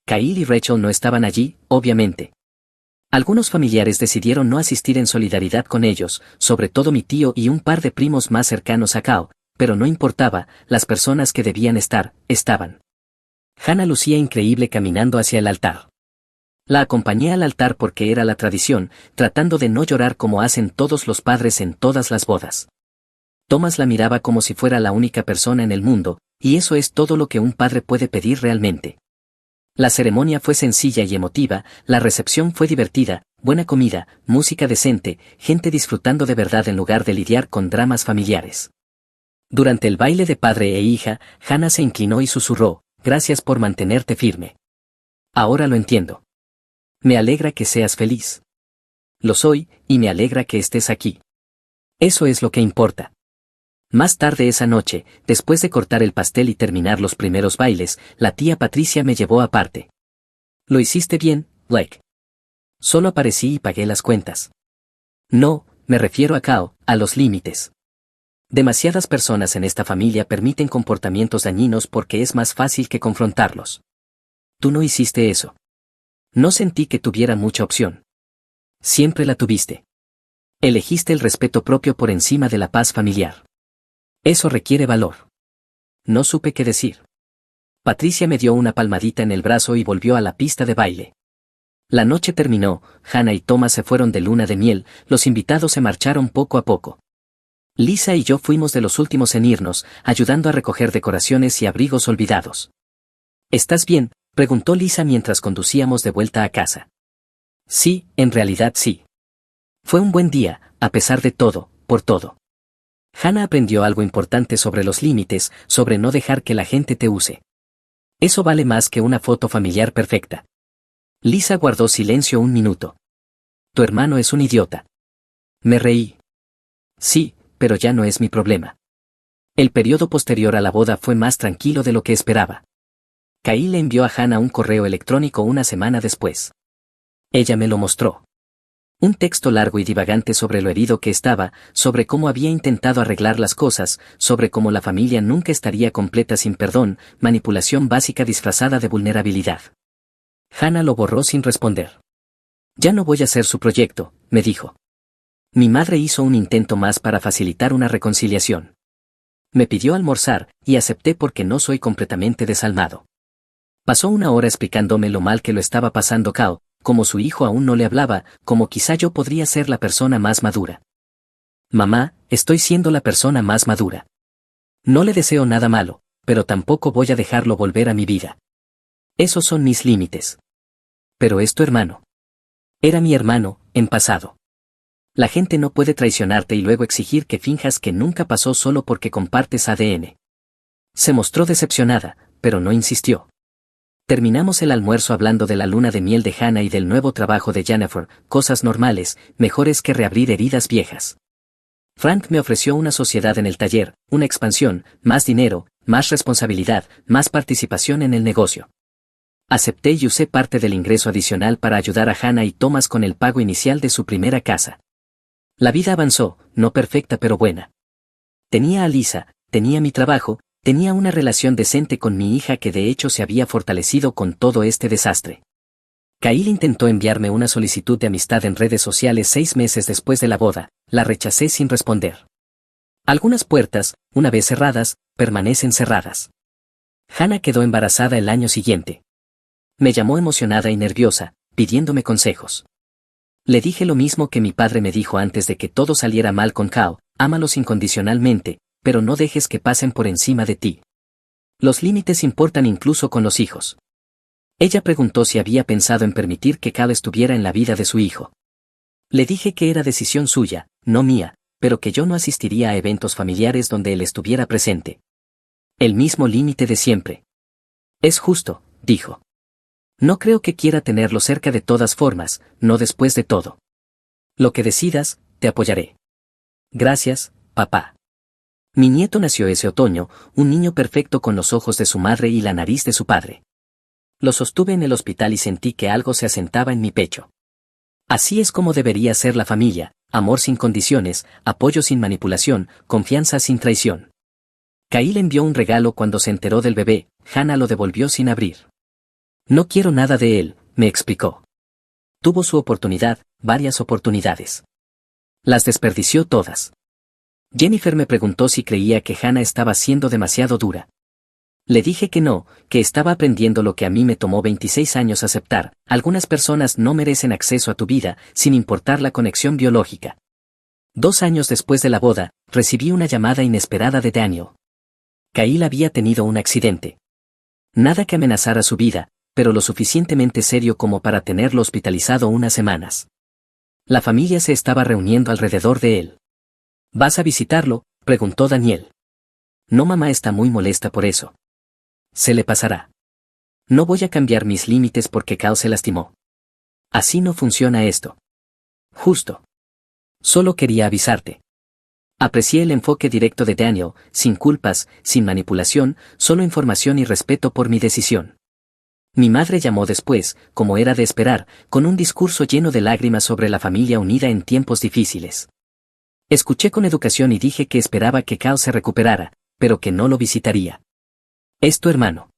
Kyle y Rachel no estaban allí, obviamente. Algunos familiares decidieron no asistir en solidaridad con ellos, sobre todo mi tío y un par de primos más cercanos a Kao, pero no importaba, las personas que debían estar, estaban. Hannah lucía increíble caminando hacia el altar. La acompañé al altar porque era la tradición, tratando de no llorar como hacen todos los padres en todas las bodas. Thomas la miraba como si fuera la única persona en el mundo, y eso es todo lo que un padre puede pedir realmente. La ceremonia fue sencilla y emotiva, la recepción fue divertida, buena comida, música decente, gente disfrutando de verdad en lugar de lidiar con dramas familiares. Durante el baile de padre e hija, Hannah se inclinó y susurró, gracias por mantenerte firme. Ahora lo entiendo. Me alegra que seas feliz. Lo soy, y me alegra que estés aquí. Eso es lo que importa. Más tarde esa noche, después de cortar el pastel y terminar los primeros bailes, la tía Patricia me llevó aparte. Lo hiciste bien, Blake. Solo aparecí y pagué las cuentas. No, me refiero a Kao, a los límites. Demasiadas personas en esta familia permiten comportamientos dañinos porque es más fácil que confrontarlos. Tú no hiciste eso. No sentí que tuviera mucha opción. Siempre la tuviste. Elegiste el respeto propio por encima de la paz familiar. Eso requiere valor. No supe qué decir. Patricia me dio una palmadita en el brazo y volvió a la pista de baile. La noche terminó, Hannah y Thomas se fueron de luna de miel, los invitados se marcharon poco a poco. Lisa y yo fuimos de los últimos en irnos, ayudando a recoger decoraciones y abrigos olvidados. ¿Estás bien?, preguntó Lisa mientras conducíamos de vuelta a casa. Sí, en realidad sí. Fue un buen día, a pesar de todo, por todo. Hannah aprendió algo importante sobre los límites, sobre no dejar que la gente te use. Eso vale más que una foto familiar perfecta. Lisa guardó silencio un minuto. Tu hermano es un idiota. Me reí. Sí, pero ya no es mi problema. El periodo posterior a la boda fue más tranquilo de lo que esperaba. Kyle le envió a Hannah un correo electrónico una semana después. Ella me lo mostró. Un texto largo y divagante sobre lo herido que estaba, sobre cómo había intentado arreglar las cosas, sobre cómo la familia nunca estaría completa sin perdón, manipulación básica disfrazada de vulnerabilidad. Hannah lo borró sin responder. Ya no voy a hacer su proyecto, me dijo. Mi madre hizo un intento más para facilitar una reconciliación. Me pidió almorzar, y acepté porque no soy completamente desalmado. Pasó una hora explicándome lo mal que lo estaba pasando Kao, como su hijo aún no le hablaba, como quizá yo podría ser la persona más madura. Mamá, estoy siendo la persona más madura. No le deseo nada malo, pero tampoco voy a dejarlo volver a mi vida. Esos son mis límites. Pero es tu hermano. Era mi hermano, en pasado. La gente no puede traicionarte y luego exigir que finjas que nunca pasó solo porque compartes ADN. Se mostró decepcionada, pero no insistió. Terminamos el almuerzo hablando de la luna de miel de Hannah y del nuevo trabajo de Jennifer, cosas normales, mejores que reabrir heridas viejas. Frank me ofreció una sociedad en el taller, una expansión, más dinero, más responsabilidad, más participación en el negocio. Acepté y usé parte del ingreso adicional para ayudar a Hannah y Thomas con el pago inicial de su primera casa. La vida avanzó, no perfecta pero buena. Tenía a Lisa, tenía mi trabajo, tenía una relación decente con mi hija que de hecho se había fortalecido con todo este desastre. Kyle intentó enviarme una solicitud de amistad en redes sociales 6 meses después de la boda, la rechacé sin responder. Algunas puertas, una vez cerradas, permanecen cerradas. Hannah quedó embarazada el año siguiente. Me llamó emocionada y nerviosa, pidiéndome consejos. Le dije lo mismo que mi padre me dijo antes de que todo saliera mal con Kao, ámalos incondicionalmente, pero no dejes que pasen por encima de ti. Los límites importan incluso con los hijos. Ella preguntó si había pensado en permitir que Kao estuviera en la vida de su hijo. Le dije que era decisión suya, no mía, pero que yo no asistiría a eventos familiares donde él estuviera presente. El mismo límite de siempre. Es justo, dijo. No creo que quiera tenerlo cerca de todas formas, no después de todo. Lo que decidas, te apoyaré. Gracias, papá. Mi nieto nació ese otoño, un niño perfecto con los ojos de su madre y la nariz de su padre. Lo sostuve en el hospital y sentí que algo se asentaba en mi pecho. Así es como debería ser la familia, amor sin condiciones, apoyo sin manipulación, confianza sin traición. Kyle envió un regalo cuando se enteró del bebé, Hannah lo devolvió sin abrir. No quiero nada de él, me explicó. Tuvo su oportunidad, varias oportunidades. Las desperdició todas. Jennifer me preguntó si creía que Hannah estaba siendo demasiado dura. Le dije que no, que estaba aprendiendo lo que a mí me tomó 26 años aceptar. Algunas personas no merecen acceso a tu vida, sin importar la conexión biológica. 2 años después de la boda, recibí una llamada inesperada de Daniel. Kyle había tenido un accidente. Nada que amenazara su vida, pero lo suficientemente serio como para tenerlo hospitalizado unas semanas. La familia se estaba reuniendo alrededor de él. ¿Vas a visitarlo?, preguntó Daniel. No, mamá está muy molesta por eso. Se le pasará. No voy a cambiar mis límites porque Kao se lastimó. Así no funciona esto. Justo. Solo quería avisarte. Aprecié el enfoque directo de Daniel, sin culpas, sin manipulación, solo información y respeto por mi decisión. Mi madre llamó después, como era de esperar, con un discurso lleno de lágrimas sobre la familia unida en tiempos difíciles. Escuché con educación y dije que esperaba que Cal se recuperara, pero que no lo visitaría. ¿Es tu hermano?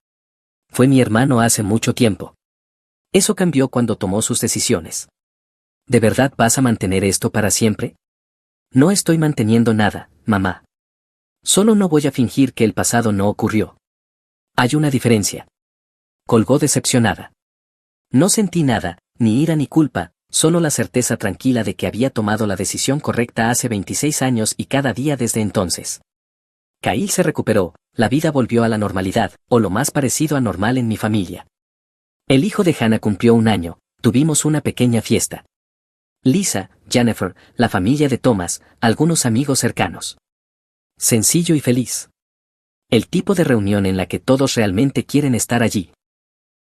Fue mi hermano hace mucho tiempo. Eso cambió cuando tomó sus decisiones. ¿De verdad vas a mantener esto para siempre? No estoy manteniendo nada, mamá. Solo no voy a fingir que el pasado no ocurrió. Hay una diferencia. Colgó decepcionada. No sentí nada, ni ira ni culpa, solo la certeza tranquila de que había tomado la decisión correcta hace 26 años y cada día desde entonces. Kyle se recuperó, la vida volvió a la normalidad, o lo más parecido a normal en mi familia. El hijo de Hannah cumplió 1 año, tuvimos una pequeña fiesta. Lisa, Jennifer, la familia de Thomas, algunos amigos cercanos. Sencillo y feliz. El tipo de reunión en la que todos realmente quieren estar allí.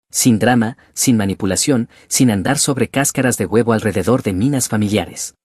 Sin drama, sin manipulación, sin andar sobre cáscaras de huevo alrededor de minas familiares.